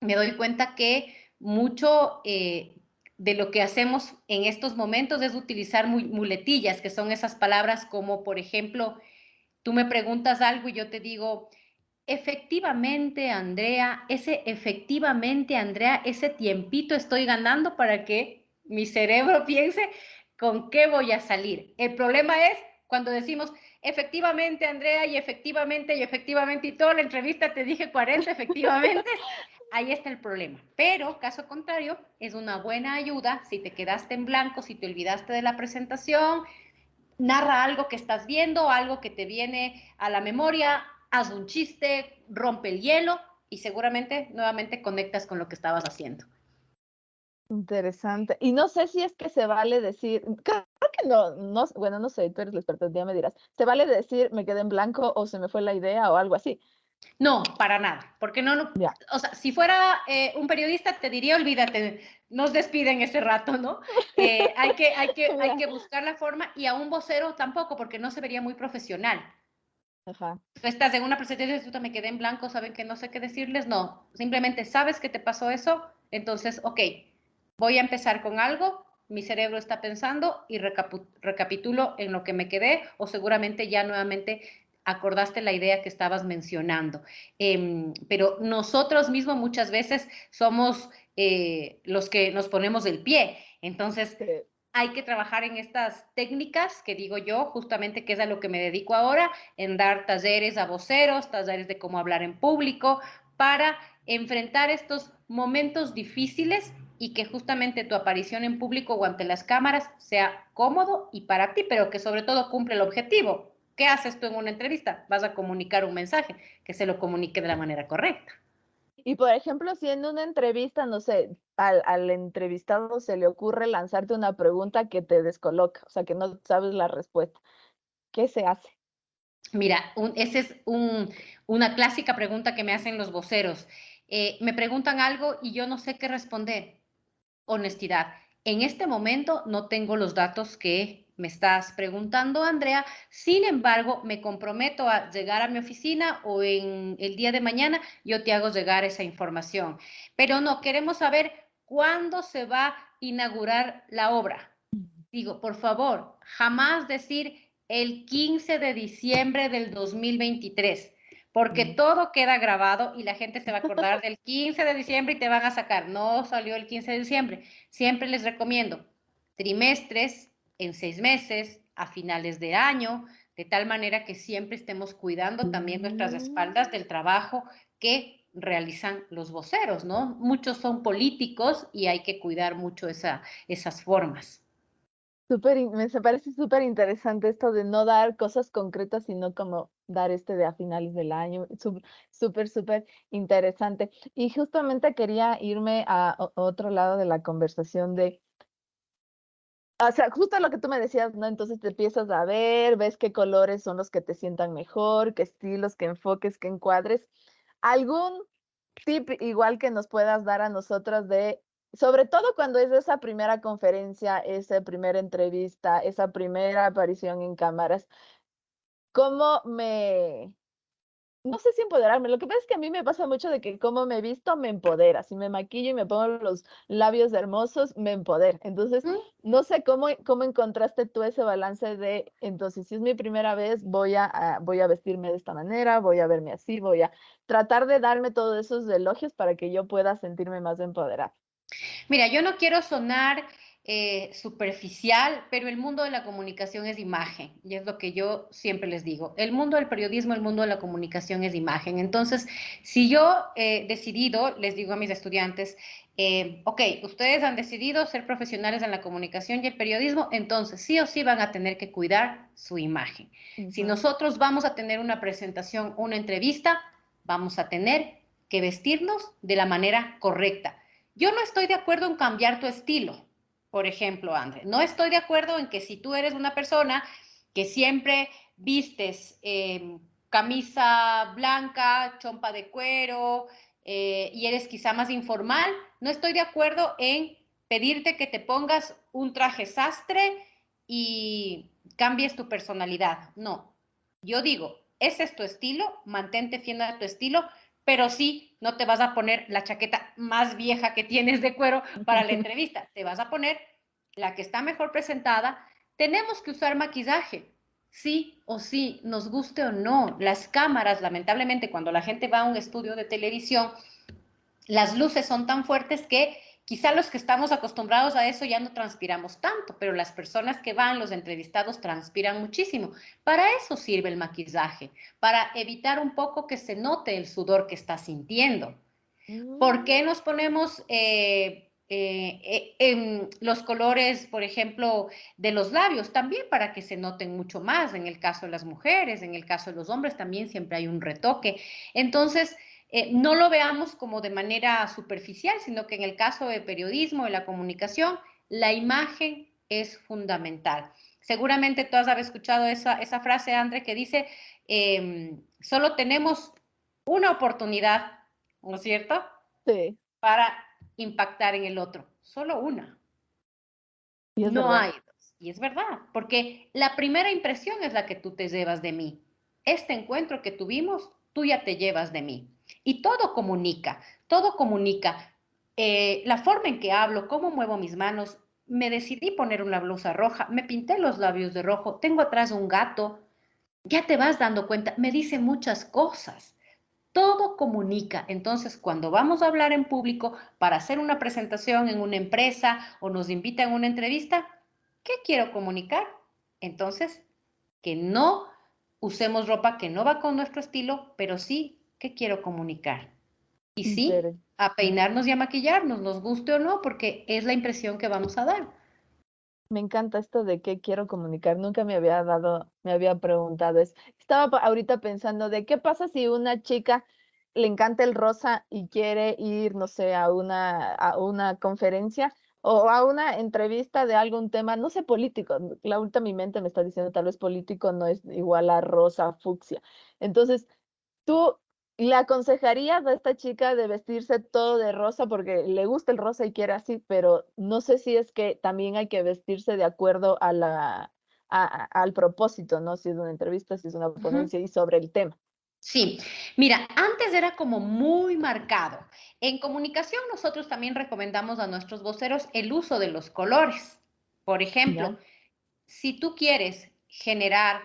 me doy cuenta que mucho de lo que hacemos en estos momentos es utilizar muletillas, que son esas palabras como, por ejemplo, tú me preguntas algo y yo te digo, efectivamente, Andrea, ese tiempito estoy ganando para que mi cerebro piense con qué voy a salir. El problema es cuando decimos efectivamente, Andrea, y efectivamente, y toda la entrevista te dije 40 efectivamente. Ahí está el problema. Pero, caso contrario, es una buena ayuda si te quedaste en blanco, si te olvidaste de la presentación, narra algo que estás viendo, algo que te viene a la memoria, haz un chiste, rompe el hielo y seguramente nuevamente conectas con lo que estabas haciendo. Interesante. Y no sé si es que se vale decir, creo que no, bueno, no sé, tú eres la experta, ya me dirás. ¿Se vale decir me quedé en blanco o se me fue la idea o algo así? No, para nada, porque no, Ya. o sea, si fuera un periodista te diría, olvídate, nos despiden ese rato, ¿no? Hay Ya. que buscar la forma y a un vocero tampoco, porque no se vería muy profesional. Ajá. Tú estás en una presentación y tú me quedé en blanco, saben que no sé qué decirles, no, simplemente sabes que te pasó eso, entonces, ok, voy a empezar con algo, mi cerebro está pensando y recapitulo en lo que me quedé o seguramente ya nuevamente acordaste la idea que estabas mencionando. Pero nosotros mismos muchas veces somos los que nos ponemos el pie, entonces Sí. hay que trabajar en estas técnicas que digo yo, justamente que es a lo que me dedico ahora, en dar talleres a voceros, talleres de cómo hablar en público, para enfrentar estos momentos difíciles y que justamente tu aparición en público o ante las cámaras sea cómodo y para ti, pero que sobre todo cumple el objetivo. ¿Qué haces tú en una entrevista? Vas a comunicar un mensaje, que se lo comunique de la manera correcta. Y por ejemplo, si en una entrevista, no sé, al entrevistado se le ocurre lanzarte una pregunta que te descoloca, o sea, que no sabes la respuesta, ¿qué se hace? Mira, esa es una clásica pregunta que me hacen los voceros. Me preguntan algo y yo no sé qué responder. Honestidad. En este momento no tengo los datos que me estás preguntando, Andrea. Sin embargo, me comprometo a llegar a mi oficina o en el día de mañana yo te hago llegar esa información. Pero no, queremos saber cuándo se va a inaugurar la obra. Digo, por favor, jamás decir el 15 de diciembre del 2023, porque Mm. todo queda grabado y la gente se va a acordar del 15 de diciembre y te van a sacar. No salió el 15 de diciembre. Siempre les recomiendo trimestres en 6 meses, a finales de año, de tal manera que siempre estemos cuidando también nuestras espaldas Mm. del trabajo que realizan los voceros, ¿no? Muchos son políticos y hay que cuidar mucho esas formas. Me parece súper interesante esto de no dar cosas concretas, sino como dar de a finales del año. Súper, súper interesante. Y justamente quería irme a otro lado de la conversación o sea, justo lo que tú me decías, ¿no? Entonces te empiezas a ver, ves qué colores son los que te sientan mejor, qué estilos, qué enfoques, qué encuadres. ¿Algún tip igual que nos puedas dar a nosotros sobre todo cuando es esa primera conferencia, esa primera entrevista, esa primera aparición en cámaras, cómo no sé si empoderarme, lo que pasa es que a mí me pasa mucho de que como me visto me empodera, si me maquillo y me pongo los labios hermosos, me empodera. Entonces, ¿Mm? no sé cómo encontraste tú ese balance entonces, si es mi primera vez, voy a vestirme de esta manera, voy a verme así, voy a tratar de darme todos esos elogios para que yo pueda sentirme más empoderada. Mira, yo no quiero sonar superficial, pero el mundo de la comunicación es imagen, y es lo que yo siempre les digo. El mundo del periodismo, el mundo de la comunicación es imagen. Entonces, si yo he decidido, les digo a mis estudiantes, ok, ustedes han decidido ser profesionales en la comunicación y el periodismo, entonces sí o sí van a tener que cuidar su imagen. Si Ujú. nosotros vamos a tener una presentación, una entrevista, vamos a tener que vestirnos de la manera correcta. Yo no estoy de acuerdo en cambiar tu estilo, por ejemplo, André. No estoy de acuerdo en que si tú eres una persona que siempre vistes camisa blanca, chompa de cuero y eres quizá más informal, no estoy de acuerdo en pedirte que te pongas un traje sastre y cambies tu personalidad. No, yo digo, ese es tu estilo, mantente fiel a tu estilo, pero sí, no te vas a poner la chaqueta más vieja que tienes de cuero para la entrevista, te vas a poner la que está mejor presentada. Tenemos que usar maquillaje, sí o sí, nos guste o no. Las cámaras, lamentablemente, cuando la gente va a un estudio de televisión, las luces son tan fuertes que quizá los que estamos acostumbrados a eso ya no transpiramos tanto, pero las personas que van, los entrevistados, transpiran muchísimo. Para eso sirve el maquillaje, para evitar un poco que se note el sudor que está sintiendo. ¿Por Mm, qué nos ponemos los colores, por ejemplo, de los labios? También para que se noten mucho más. En el caso de las mujeres, en el caso de los hombres, también siempre hay un retoque. Entonces, no lo veamos como de manera superficial, sino que en el caso de periodismo, de la comunicación, la imagen es fundamental. Seguramente tú has escuchado esa frase, André, que dice, solo tenemos una oportunidad, ¿no es cierto?, sí, para impactar en el otro. Solo una. y es No verdad. hay dos. Y es verdad, porque la primera impresión es la que tú te llevas de mí. Este encuentro que tuvimos, tú ya te llevas de mí. Y todo comunica, todo comunica. La forma en que hablo, cómo muevo mis manos, me decidí poner una blusa roja, me pinté los labios de rojo, tengo atrás un gato, ya te vas dando cuenta, me dice muchas cosas. Todo comunica. Entonces, cuando vamos a hablar en público para hacer una presentación en una empresa o nos invitan a una entrevista, ¿qué quiero comunicar? Entonces, que no usemos ropa que no va con nuestro estilo, pero sí, ¿qué quiero comunicar? Y sí, Inter- a peinarnos y a maquillarnos, nos guste o no, porque es la impresión que vamos a dar. Me encanta esto de qué quiero comunicar. Nunca me había preguntado eso. Estaba ahorita pensando de qué pasa si una chica le encanta el rosa y quiere ir, no sé, a una conferencia o a una entrevista de algún tema, no sé, político. La última mi mente me está diciendo tal vez político no es igual a rosa, fucsia. Entonces, ¿tú le aconsejarías a esta chica de vestirse todo de rosa porque le gusta el rosa y quiere así, pero no sé si es que también hay que vestirse de acuerdo a al propósito, ¿no? Si es una entrevista, si es una Uh -huh. ponencia y sobre el tema. Sí, mira, antes era como muy marcado. En comunicación nosotros también recomendamos a nuestros voceros el uso de los colores. Por ejemplo, ¿Ya? si tú quieres generar,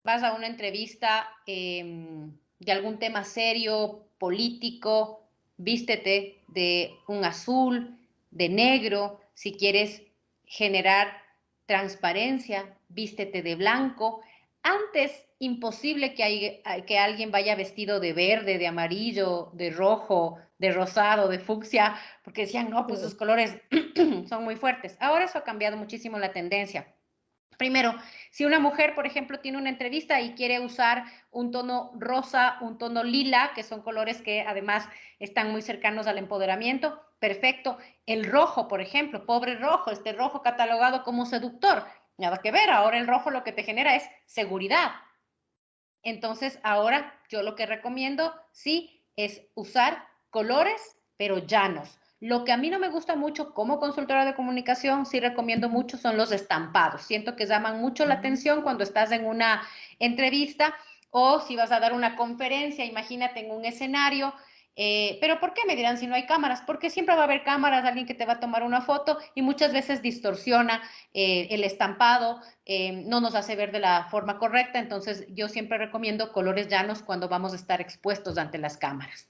vas a una entrevista de algún tema serio, político, vístete de un azul, de negro. Si quieres generar transparencia, vístete de blanco. Antes, imposible que alguien vaya vestido de verde, de amarillo, de rojo, de rosado, de fucsia, porque decían, no, pues Sí. esos colores son muy fuertes. Ahora eso ha cambiado muchísimo la tendencia. Primero, si una mujer, por ejemplo, tiene una entrevista y quiere usar un tono rosa, un tono lila, que son colores que además están muy cercanos al empoderamiento, perfecto. El rojo, por ejemplo, pobre rojo, este rojo catalogado como seductor, nada que ver, ahora el rojo lo que te genera es seguridad. Entonces, ahora yo lo que recomiendo, sí, es usar colores, pero llanos. Lo que a mí no me gusta mucho como consultora de comunicación, sí recomiendo Ujú. mucho, son los estampados. Siento que llaman mucho la atención Mm. cuando estás en una entrevista o si vas a dar una conferencia, imagínate en un escenario. Pero ¿por qué me dirán si no hay cámaras? Porque siempre va a haber cámaras, alguien que te va a tomar una foto y muchas veces distorsiona el estampado, no nos hace ver de la forma correcta, entonces yo siempre recomiendo colores llanos cuando vamos a estar expuestos ante las cámaras.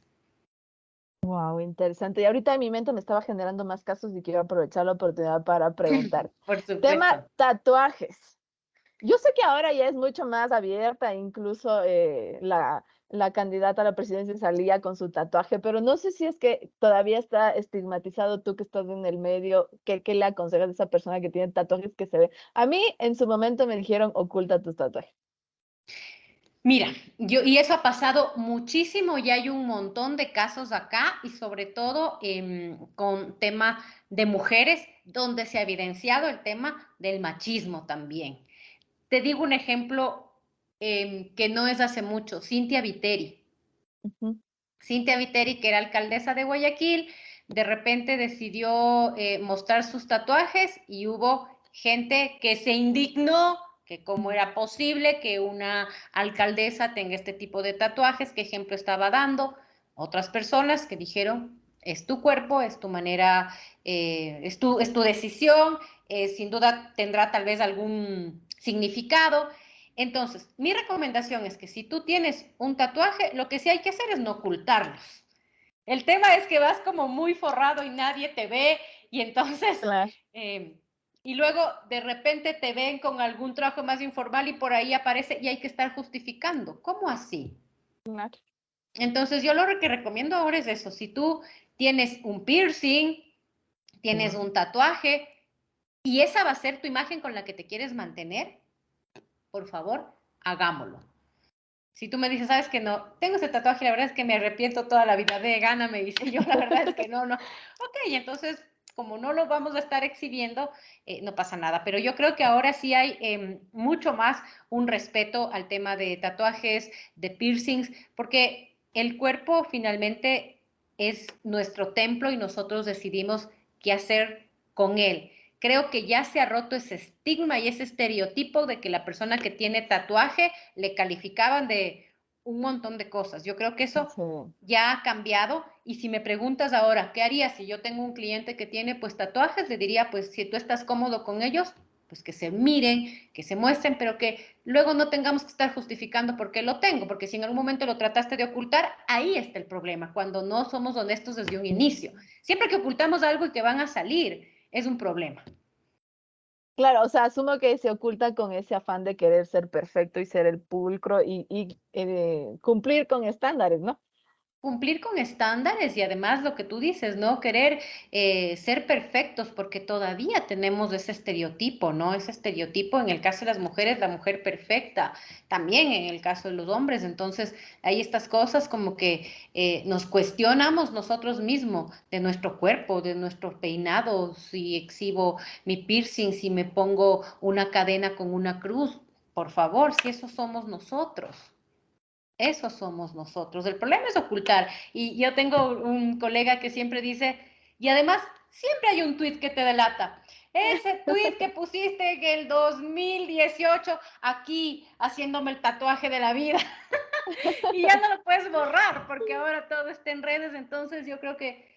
Wow, interesante. Y ahorita en mi mente me estaba generando más casos y quiero aprovechar la oportunidad para preguntar. Por Tema supuesto. tatuajes. Yo sé que ahora ya es mucho más abierta, incluso la candidata a la presidencia salía con su tatuaje, pero no sé si es que todavía está estigmatizado tú que estás en el medio, ¿qué le aconsejas a esa persona que tiene tatuajes que se ve? A mí en su momento me dijeron oculta tus tatuajes. Mira, y eso ha pasado muchísimo y hay un montón de casos acá y sobre todo con tema de mujeres donde se ha evidenciado el tema del machismo también. Te digo un ejemplo que no es hace mucho, Cintia Viteri. Ujú. Cintia Viteri, que era alcaldesa de Guayaquil, de repente decidió mostrar sus tatuajes y hubo gente que se indignó, que cómo era posible que una alcaldesa tenga este tipo de tatuajes, qué ejemplo estaba dando. Otras personas que dijeron, es tu cuerpo, es tu manera, es tu decisión, sin duda tendrá tal vez algún significado. Entonces, mi recomendación es que si tú tienes un tatuaje, lo que sí hay que hacer es no ocultarlos. El tema es que vas como muy forrado y nadie te ve y entonces, Claro, y luego de repente te ven con algún trabajo más informal y por ahí aparece y hay que estar justificando. ¿Cómo así? claro. Entonces yo lo que recomiendo ahora es eso. Si tú tienes un piercing, tienes Mm. un tatuaje y esa va a ser tu imagen con la que te quieres mantener, por favor, hagámoslo. Si tú me dices, sabes que no, tengo ese tatuaje, la verdad es que me arrepiento toda la vida de gana, me dice yo, la verdad es que no, no. Ok, entonces, como no lo vamos a estar exhibiendo, no pasa nada. Pero yo creo que ahora sí hay mucho más un respeto al tema de tatuajes, de piercings, porque el cuerpo finalmente es nuestro templo y nosotros decidimos qué hacer con él. Creo que ya se ha roto ese estigma y ese estereotipo de que la persona que tiene tatuaje le calificaban de un montón de cosas. Yo creo que eso Sí. ya ha cambiado y si me preguntas ahora, ¿qué haría si yo tengo un cliente que tiene pues tatuajes? Le diría, pues si tú estás cómodo con ellos, pues que se miren, que se muestren, pero que luego no tengamos que estar justificando por qué lo tengo, porque si en algún momento lo trataste de ocultar, ahí está el problema, cuando no somos honestos desde un inicio. Siempre que ocultamos algo y que van a salir, es un problema. Claro, o sea, asumo que se oculta con ese afán de querer ser perfecto y ser el pulcro y cumplir con estándares, ¿no? Cumplir con estándares y además lo que tú dices, ¿no? Querer ser perfectos porque todavía tenemos ese estereotipo, ¿no? Ese estereotipo en el caso de las mujeres, la mujer perfecta, también en el caso de los hombres. Entonces, hay estas cosas como que nos cuestionamos nosotros mismos de nuestro cuerpo, de nuestro peinado, si exhibo mi piercing, si me pongo una cadena con una cruz. Por favor, si eso somos nosotros. Eso somos nosotros. El problema es ocultar. Y yo tengo un colega que siempre dice, y además siempre hay un tweet que te delata. Ese tweet que pusiste en el 2018 aquí haciéndome el tatuaje de la vida y ya no lo puedes borrar porque ahora todo está en redes. Entonces yo creo que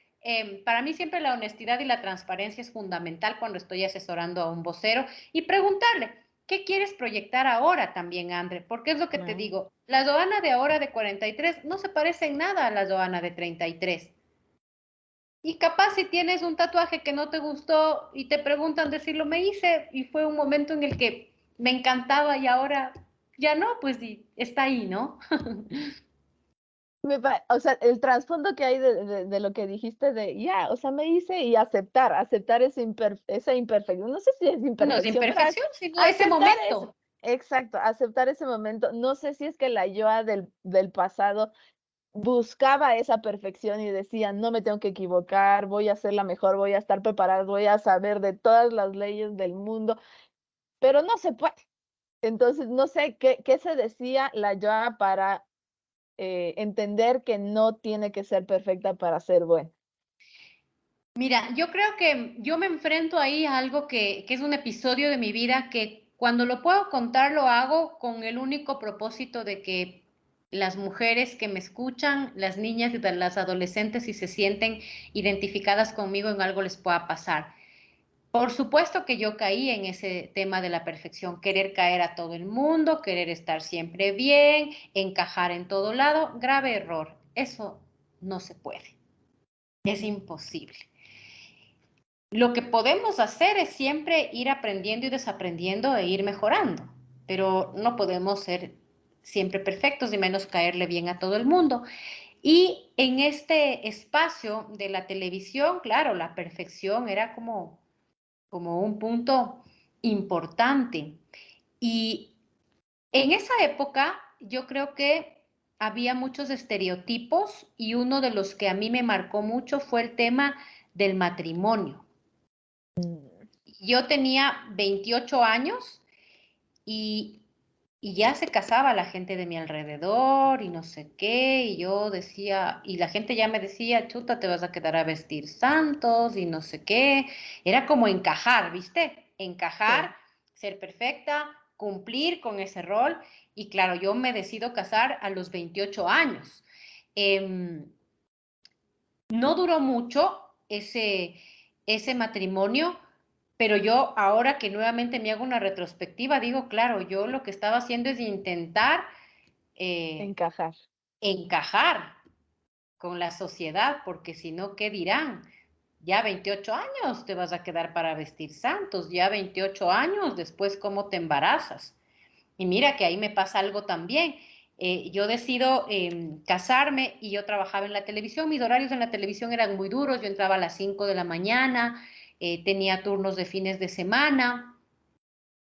para mí siempre la honestidad y la transparencia es fundamental cuando estoy asesorando a un vocero y preguntarle, ¿qué quieres proyectar ahora también, André? Porque es lo que te Claro. digo, la Joana de ahora de 43 no se parece en nada a la Joana de 33. Y capaz si tienes un tatuaje que no te gustó y te preguntan decirlo, me hice y fue un momento en el que me encantaba y ahora ya no, pues está ahí, ¿no? O sea, el trasfondo que hay de lo que dijiste de, ya, o sea, me hice y aceptar esa imperfección. No sé si es No es imperfección, pero imperfección, sino ese aceptar eso. momento. Exacto, aceptar ese momento. No sé si es que la Yoa del pasado buscaba esa perfección y decía, no me tengo que equivocar, voy a ser la mejor, voy a estar preparada, voy a saber de todas las leyes del mundo, pero no se puede. Entonces, no sé qué se decía la Yoa para entender que no tiene que ser perfecta para ser buena. Mira, yo creo que yo me enfrento ahí a algo que es un episodio de mi vida que cuando lo puedo contar lo hago con el único propósito de que las mujeres que me escuchan, las niñas y las adolescentes, si se sienten identificadas conmigo en algo les pueda pasar. Por supuesto que yo caí en ese tema de la perfección, querer caer a todo el mundo, querer estar siempre bien, encajar en todo lado, grave error. Eso no se puede, es imposible. Lo que podemos hacer es siempre ir aprendiendo y desaprendiendo e ir mejorando, pero no podemos ser siempre perfectos ni menos caerle bien a todo el mundo. Y en este espacio de la televisión, claro, la perfección era como un punto importante. Y en esa época yo creo que había muchos estereotipos y uno de los que a mí me marcó mucho fue el tema del matrimonio. Mm. Yo tenía 28 años y, y ya se casaba la gente de mi alrededor y no sé qué, y yo decía, y la gente ya me decía, chuta, te vas a quedar a vestir santos y no sé qué. Era como encajar, ¿viste? Encajar, Sí. ser perfecta, cumplir con ese rol. Y claro, yo me decido casar a los 28 años. Em, no duró mucho ese matrimonio, Pero yo ahora que nuevamente me hago una retrospectiva, digo, claro, yo lo que estaba haciendo es intentar Encajar. encajar con la sociedad, porque si no, ¿qué dirán? Ya 28 años te vas a quedar para vestir santos, ya 28 años después, ¿cómo te embarazas? Y mira que ahí me pasa algo también. Yo decido casarme y yo trabajaba en la televisión. Mis horarios en la televisión eran muy duros. Yo entraba a las 5 de la mañana, tenía turnos de fines de semana.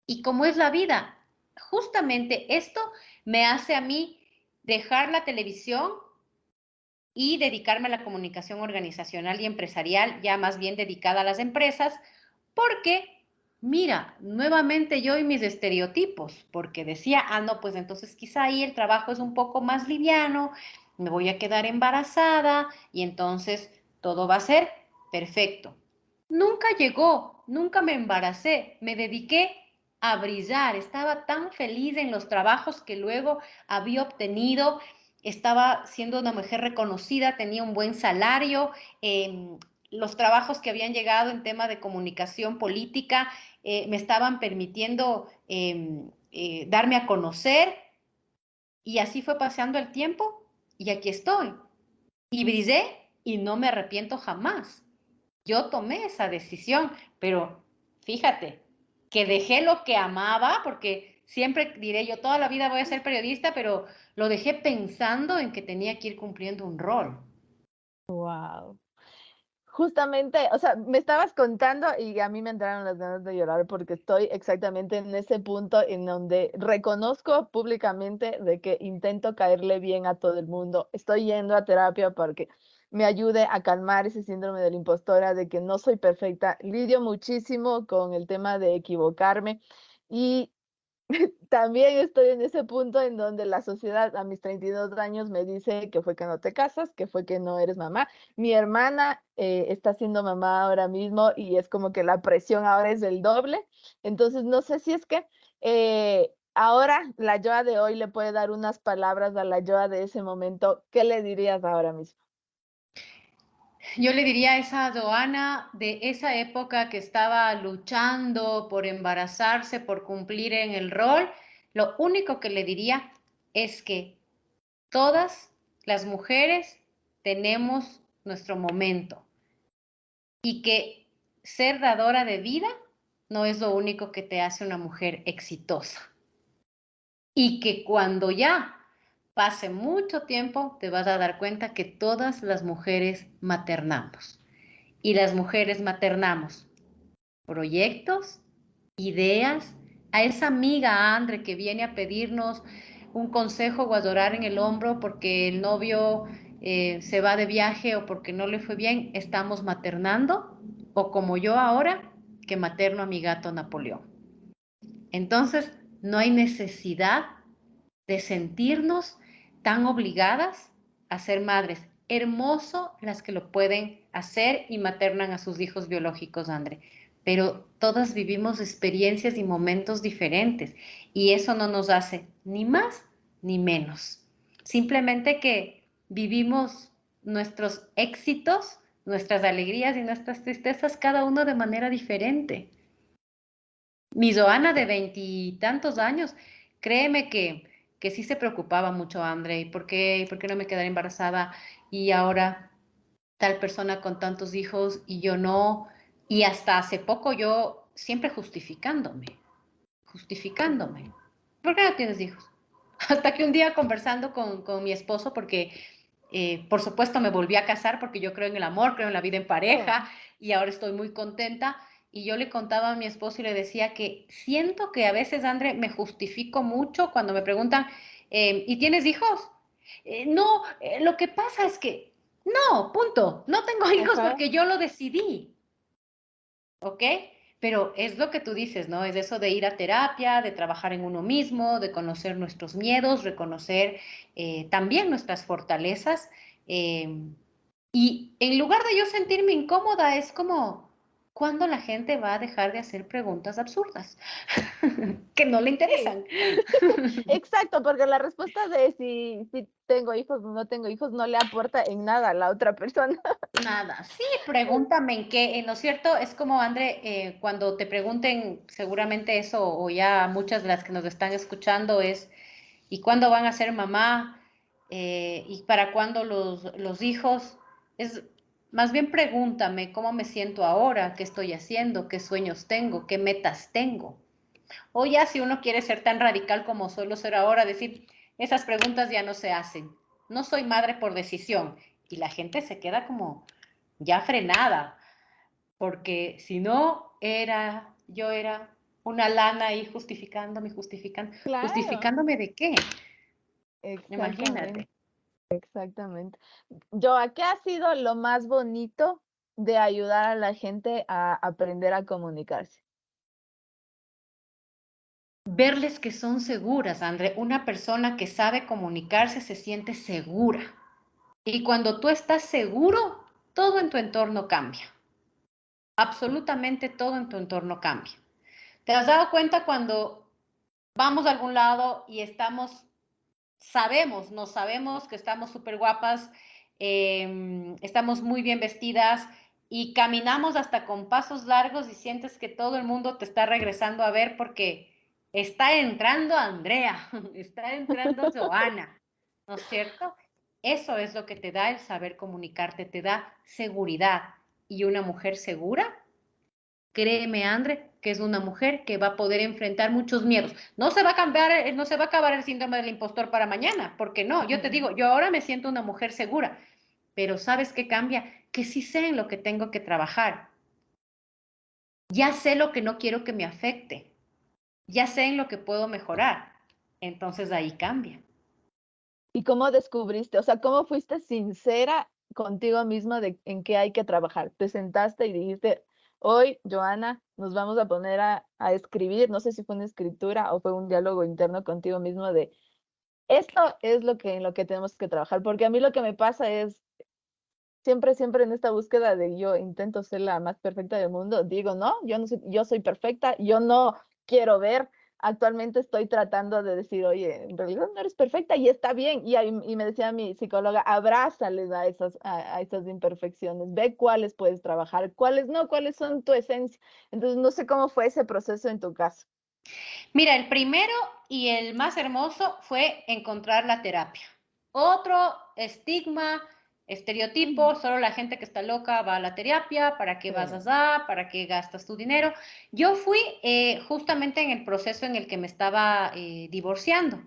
Y como es la vida, justamente esto me hace a mí dejar la televisión y dedicarme a la comunicación organizacional y empresarial, ya más bien dedicada a las empresas, porque, mira, nuevamente yo y mis estereotipos, porque decía, ah, no, pues entonces quizá ahí el trabajo es un poco más liviano, me voy a quedar embarazada y entonces todo va a ser perfecto. Nunca llegó, nunca me embaracé, me dediqué a brillar, estaba tan feliz en los trabajos que luego había obtenido, estaba siendo una mujer reconocida, tenía un buen salario, los trabajos que habían llegado en tema de comunicación política me estaban permitiendo darme a conocer y así fue pasando el tiempo y aquí estoy. Y brillé y no me arrepiento jamás. Yo tomé esa decisión, pero fíjate, que dejé lo que amaba, porque siempre diré yo, toda la vida voy a ser periodista, pero lo dejé pensando en que tenía que ir cumpliendo un rol. Wow. Justamente, o sea, me estabas contando y a mí me entraron las ganas de llorar porque estoy exactamente en ese punto en donde reconozco públicamente de que intento caerle bien a todo el mundo. Estoy yendo a terapia porque me ayude a calmar ese síndrome de la impostora, de que no soy perfecta. Lidio muchísimo con el tema de equivocarme y también estoy en ese punto en donde la sociedad a mis 32 años me dice que fue que no te casas, que fue que no eres mamá. Mi hermana está siendo mamá ahora mismo y es como que la presión ahora es el doble. Entonces, no sé si es que ahora la Joa de hoy le puede dar unas palabras a la Joa de ese momento. ¿Qué le dirías ahora mismo? Yo le diría a esa Joana de esa época que estaba luchando por embarazarse, por cumplir en el rol, lo único que le diría es que todas las mujeres tenemos nuestro momento y que ser dadora de vida no es lo único que te hace una mujer exitosa. Y que cuando ya pase mucho tiempo te vas a dar cuenta que todas las mujeres maternamos. Y las mujeres maternamos proyectos, ideas, a esa amiga Andre que viene a pedirnos un consejo o a llorar en el hombro porque el novio se va de viaje o porque no le fue bien, estamos maternando, o como yo ahora, que materno a mi gato Napoleón. Entonces, no hay necesidad de sentirnos tan obligadas a ser madres. Hermoso las que lo pueden hacer y maternan a sus hijos biológicos, Andre. Pero todas vivimos experiencias y momentos diferentes y eso no nos hace ni más ni menos. Simplemente que vivimos nuestros éxitos, nuestras alegrías y nuestras tristezas cada uno de manera diferente. Mi Joana de veintitantos años, créeme que sí se preocupaba mucho, André, por qué no me quedara embarazada? Y ahora tal persona con tantos hijos y yo no. Y hasta hace poco yo siempre justificándome. ¿Por qué no tienes hijos? Hasta que un día conversando con mi esposo, porque por supuesto me volví a casar porque yo creo en el amor, creo en la vida en Oh, pareja y ahora estoy muy contenta. Y yo le contaba a mi esposo y le decía que siento que a veces, André, me justifico mucho cuando me preguntan, ¿y tienes hijos? No, lo que pasa es que, no, punto, no tengo hijos ajá. porque yo lo decidí. ¿Ok? Pero es lo que tú dices, ¿no? Es eso de ir a terapia, de trabajar en uno mismo, de conocer nuestros miedos, reconocer también nuestras fortalezas. Y en lugar de yo sentirme incómoda, es como, ¿cuándo la gente va a dejar de hacer preguntas absurdas que no le Sí, interesan? exacto, porque la respuesta de si tengo hijos o no tengo hijos no le aporta en nada a la otra persona. Nada, sí, pregúntame en qué, ¿no es cierto? Es como, André, cuando te pregunten seguramente eso, o ya muchas de las que nos están escuchando es, ¿y cuándo van a ser mamá? ¿Y para cuándo los hijos? Es, más bien pregúntame cómo me siento ahora, qué estoy haciendo, qué sueños tengo, qué metas tengo. O ya si uno quiere ser tan radical como suelo ser ahora, decir, esas preguntas ya no se hacen. No soy madre por decisión. Y la gente se queda como ya frenada, porque si no yo era una lana ahí Claro, justificándome de qué, imagínate. exactamente, exactamente. Joa, ¿qué ha sido lo más bonito de ayudar a la gente a aprender a comunicarse? Verles que son seguras, André. Una persona que sabe comunicarse se siente segura. Y cuando tú estás seguro, todo en tu entorno cambia. Absolutamente todo en tu entorno cambia. ¿Te has dado cuenta cuando vamos a algún lado y nos sabemos que estamos súper guapas, estamos muy bien vestidas y caminamos hasta con pasos largos y sientes que todo el mundo te está regresando a ver porque está entrando Andrea, está entrando Joana, ¿no es cierto? Eso es lo que te da el saber comunicarte, te da seguridad. Y una mujer segura, créeme, Andre, que es una mujer que va a poder enfrentar muchos miedos. No se va a cambiar, no se va a acabar el síndrome del impostor para mañana, porque no, yo te Ujú. digo, yo ahora me siento una mujer segura, pero ¿sabes qué cambia? Que sí sé en lo que tengo que trabajar. Ya sé lo que no quiero que me afecte. Ya sé en lo que puedo mejorar. Entonces ahí cambia. ¿Y cómo descubriste? O sea, ¿cómo fuiste sincera contigo misma de en qué hay que trabajar? Te sentaste y dijiste, hoy, Joana, nos vamos a poner a escribir, no sé si fue una escritura o fue un diálogo interno contigo mismo de, esto es lo que en lo que tenemos que trabajar, porque a mí lo que me pasa es, siempre en esta búsqueda de yo intento ser la más perfecta del mundo, digo, no, yo no soy, yo soy perfecta, yo no quiero ver. Actualmente estoy tratando de decir, oye, en realidad no eres perfecta y está bien. Y me decía mi psicóloga, abrázales a esas imperfecciones, ve cuáles puedes trabajar, cuáles no, cuáles son tu esencia. Entonces, no sé cómo fue ese proceso en tu caso. Mira, el primero y el más hermoso fue encontrar la terapia. Otro estigma, estereotipo, Ujú. solo la gente que está loca va a la terapia, ¿para qué Sí, vas allá? ¿Para qué gastas tu dinero? Yo fui justamente en el proceso en el que me estaba divorciando.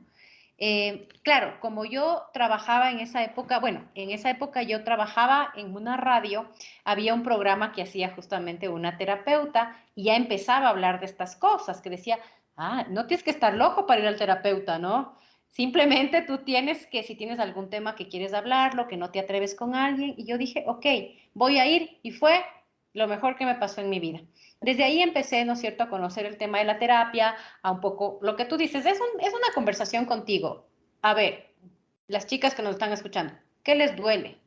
Claro, como yo trabajaba en esa época, bueno, en esa época yo trabajaba en una radio, había un programa que hacía justamente una terapeuta y ya empezaba a hablar de estas cosas, que decía, ah, no tienes que estar loco para ir al terapeuta, ¿no? Simplemente tú tienes que, si tienes algún tema que quieres hablarlo, que no te atreves con alguien, y yo dije, ok, voy a ir, y fue lo mejor que me pasó en mi vida. Desde ahí empecé, ¿no es cierto?, a conocer el tema de la terapia, a un poco, lo que tú dices, es una conversación contigo. A ver, las chicas que nos están escuchando, ¿qué les duele?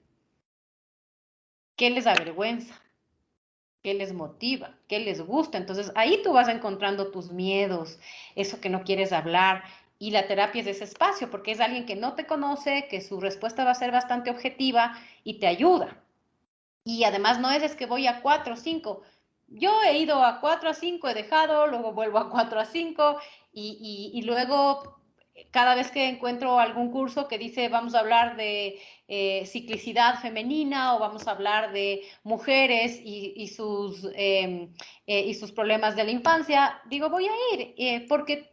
¿Qué les avergüenza? ¿Qué les motiva? ¿Qué les gusta? Entonces ahí tú vas encontrando tus miedos, eso que no quieres hablar. Y la terapia es ese espacio, porque es alguien que no te conoce, que su respuesta va a ser bastante objetiva y te ayuda. Y además no es que voy a 4 o 5. Yo he ido a 4 a 5, he dejado, luego vuelvo a 4 a 5 y luego cada vez que encuentro algún curso que dice vamos a hablar de ciclicidad femenina o vamos a hablar de mujeres y sus problemas de la infancia, digo voy a ir porque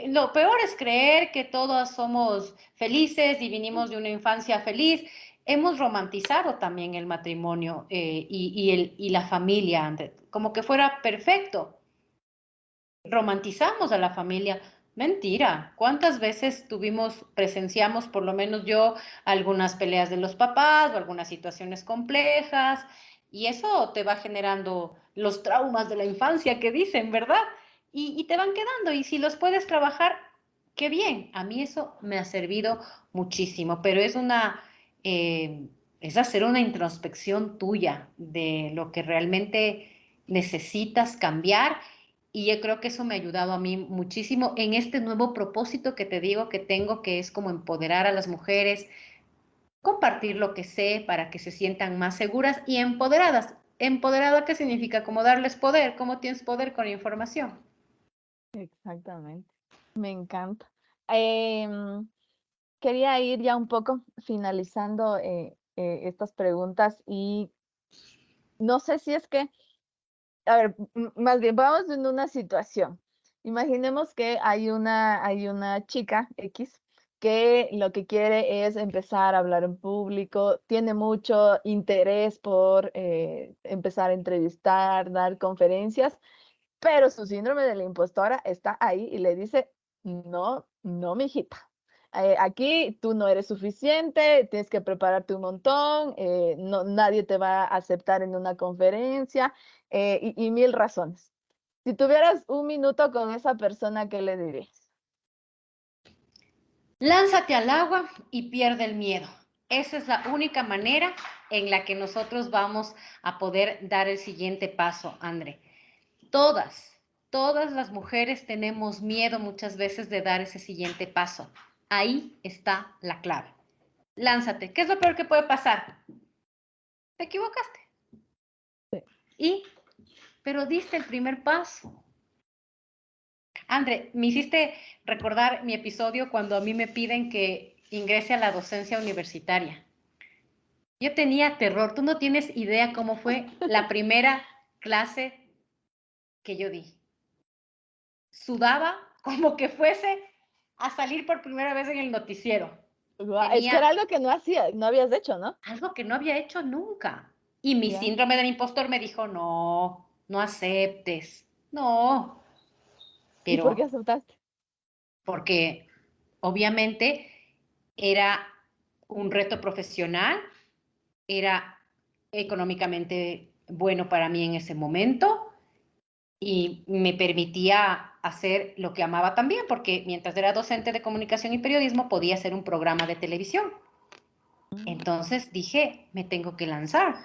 lo peor es creer que todas somos felices y vinimos de una infancia feliz. Hemos romantizado también el matrimonio y la familia, como que fuera perfecto. Romantizamos a la familia. Mentira. ¿Cuántas veces presenciamos, por lo menos yo, algunas peleas de los papás o algunas situaciones complejas? Y eso te va generando los traumas de la infancia que dicen, ¿verdad? Y te van quedando. Y si los puedes trabajar, qué bien. A mí eso me ha servido muchísimo, pero eh, es hacer una introspección tuya de lo que realmente necesitas cambiar. Y yo creo que eso me ha ayudado a mí muchísimo en este nuevo propósito que te digo que tengo, que es como empoderar a las mujeres, compartir lo que sé para que se sientan más seguras y empoderadas. ¿Empoderada qué significa? Como darles poder. ¿Cómo tienes poder con la información? Exactamente. Me encanta. Em, Quería ir ya un poco finalizando estas preguntas y no sé si es que, a ver, más bien, vamos en una situación. Imaginemos que hay una chica X que lo que quiere es empezar a hablar en público, tiene mucho interés por empezar a entrevistar, dar conferencias, pero su síndrome de la impostora está ahí y le dice, no, no, mijita. Aquí tú no eres suficiente, tienes que prepararte un montón, no, nadie te va a aceptar en una conferencia y mil razones. Si tuvieras un minuto con esa persona, ¿qué le dirías? Lánzate al agua y pierde el miedo. Esa es la única manera en la que nosotros vamos a poder dar el siguiente paso, André. Todas, todas las mujeres tenemos miedo muchas veces de dar ese siguiente paso. Ahí está la clave. Lánzate. ¿Qué es lo peor que puede pasar? Te equivocaste. Sí. Y, pero diste el primer paso. André, me hiciste recordar mi episodio cuando a mí me piden que ingrese a la docencia universitaria. Yo tenía terror. Tú no tienes idea cómo fue la primera clase que yo di. Sudaba como que fuese a salir por primera vez en el noticiero. Es que era Tenía algo que no habías hecho, ¿no? algo que no había hecho nunca. Y mi Ya. síndrome del impostor me dijo, no, no aceptes. No, ¿Y por qué pero aceptaste? porque obviamente era un reto profesional, era económicamente bueno para mí en ese momento y me permitía hacer lo que amaba también, porque mientras era docente de comunicación y periodismo podía hacer un programa de televisión. Mm. Entonces dije, me tengo que lanzar.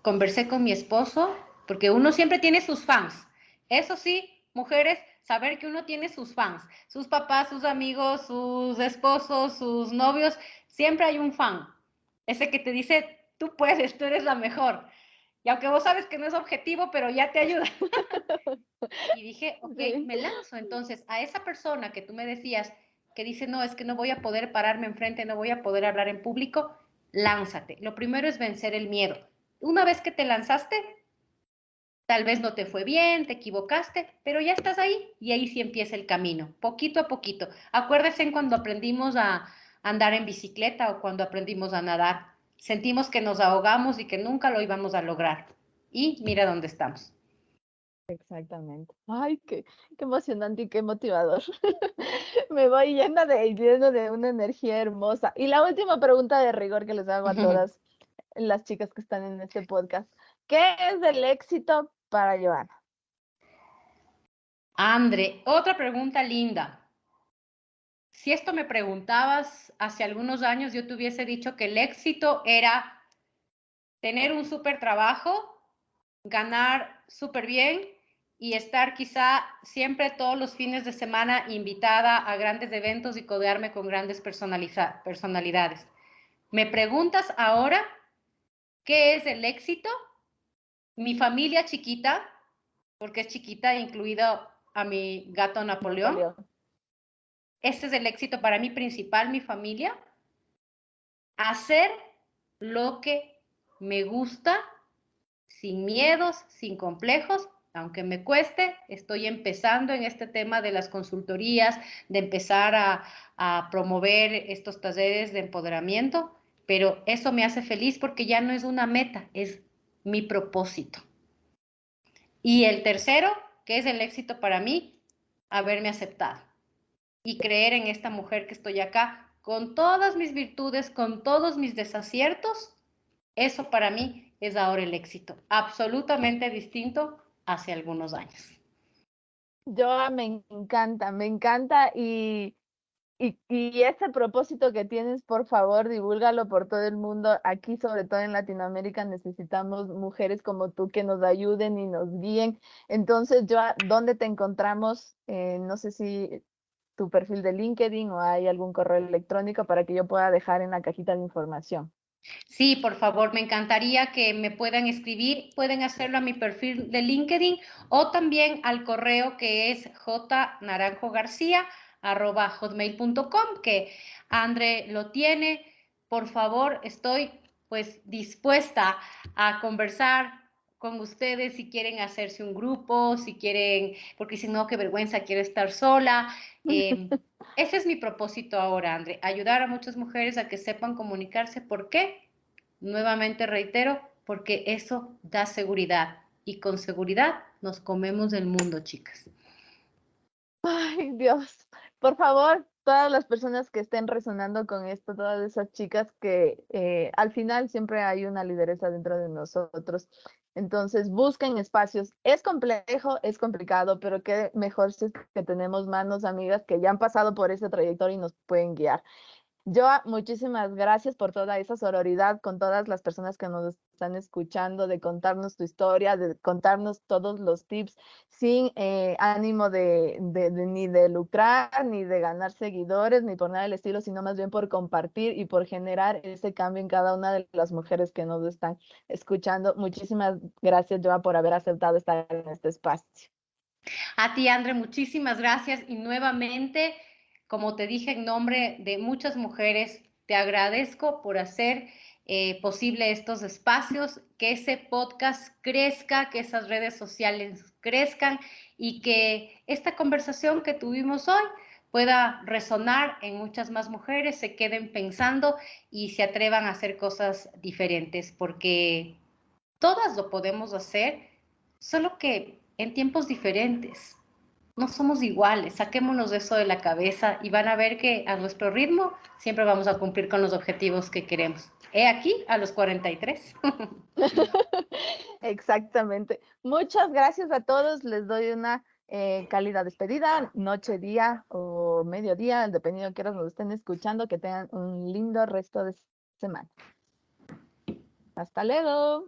Conversé con mi esposo, porque uno siempre tiene sus fans. Eso sí, mujeres, saber que uno tiene sus fans, sus papás, sus amigos, sus esposos, sus novios, siempre hay un fan. Ese que te dice, tú puedes, tú eres la mejor. Y aunque vos sabes que no es objetivo, pero ya te ayuda. Y dije, ok, Sí. me lanzo. Entonces, a esa persona que tú me decías, que dice, no, es que no voy a poder pararme enfrente, no voy a poder hablar en público, lánzate. Lo primero es vencer el miedo. Una vez que te lanzaste, tal vez no te fue bien, te equivocaste, pero ya estás ahí y ahí sí empieza el camino, poquito a poquito. Acuérdense cuando aprendimos a andar en bicicleta o cuando aprendimos a nadar. Sentimos que nos ahogamos y que nunca lo íbamos a lograr. Y mira dónde estamos. Exactamente. Ay, qué emocionante y qué motivador. Me voy lleno de una energía hermosa. Y la última pregunta de rigor que les hago a todas las chicas que están en este podcast. ¿Qué es el éxito para Joana? Andre, otra pregunta linda. Si esto me preguntabas hace algunos años, yo te hubiese dicho que el éxito era tener un súper trabajo, ganar súper bien y estar quizá siempre todos los fines de semana invitada a grandes eventos y codearme con grandes personalidades. Me preguntas ahora qué es el éxito. Mi familia chiquita, porque es chiquita, incluido a mi gato Napoleón. Napoleón. Este es el éxito para mí principal, mi familia. Hacer lo que me gusta sin miedos, sin complejos, aunque me cueste, estoy empezando en este tema de las consultorías, de empezar a promover estos talleres de empoderamiento, pero eso me hace feliz porque ya no es una meta, es mi propósito. Y el tercero, que es el éxito para mí, haberme aceptado y creer en esta mujer que estoy acá, con todas mis virtudes, con todos mis desaciertos, eso para mí es ahora el éxito, absolutamente distinto hace algunos años. Yo me encanta y ese propósito que tienes, por favor, divúlgalo por todo el mundo. Aquí, sobre todo en Latinoamérica, necesitamos mujeres como tú que nos ayuden y nos guíen. Entonces, ¿dónde te encontramos? No sé si tu perfil de LinkedIn o hay algún correo electrónico para que yo pueda dejar en la cajita de información. Sí, por favor, me encantaría que me puedan escribir, pueden hacerlo a mi perfil de LinkedIn o también al correo que es jnaranjogarcia@hotmail.com, que André lo tiene. Por favor, estoy pues dispuesta a conversar con ustedes si quieren hacerse un grupo, si quieren, porque si no, qué vergüenza, quiero estar sola. Ese es mi propósito ahora, André, ayudar a muchas mujeres a que sepan comunicarse. ¿Por qué? Nuevamente reitero, porque eso da seguridad y con seguridad nos comemos el mundo, chicas. Ay, Dios. Por favor, todas las personas que estén resonando con esto, todas esas chicas que al final siempre hay una lideresa dentro de nosotros. Entonces, busquen espacios. Es complejo, es complicado, pero qué mejor si es que tenemos manos amigas que ya han pasado por esa trayectoria y nos pueden guiar. Joa, muchísimas gracias por toda esa sororidad con todas las personas que nos están escuchando, de contarnos tu historia, de contarnos todos los tips sin ánimo ni de lucrar, ni de ganar seguidores, ni por nada del estilo, sino más bien por compartir y por generar ese cambio en cada una de las mujeres que nos están escuchando. Muchísimas gracias, Joa, por haber aceptado estar en este espacio. A ti, André, muchísimas gracias y nuevamente, como te dije en nombre de muchas mujeres, te agradezco por hacer posible estos espacios, que ese podcast crezca, que esas redes sociales crezcan y que esta conversación que tuvimos hoy pueda resonar en muchas más mujeres, se queden pensando y se atrevan a hacer cosas diferentes, porque todas lo podemos hacer, solo que en tiempos diferentes. No somos iguales, saquémonos de eso de la cabeza y van a ver que a nuestro ritmo siempre vamos a cumplir con los objetivos que queremos. He aquí a los 43. Exactamente. Muchas gracias a todos. Les doy una cálida despedida, noche, día o mediodía, dependiendo de qué horas nos estén escuchando. Que tengan un lindo resto de semana. Hasta luego.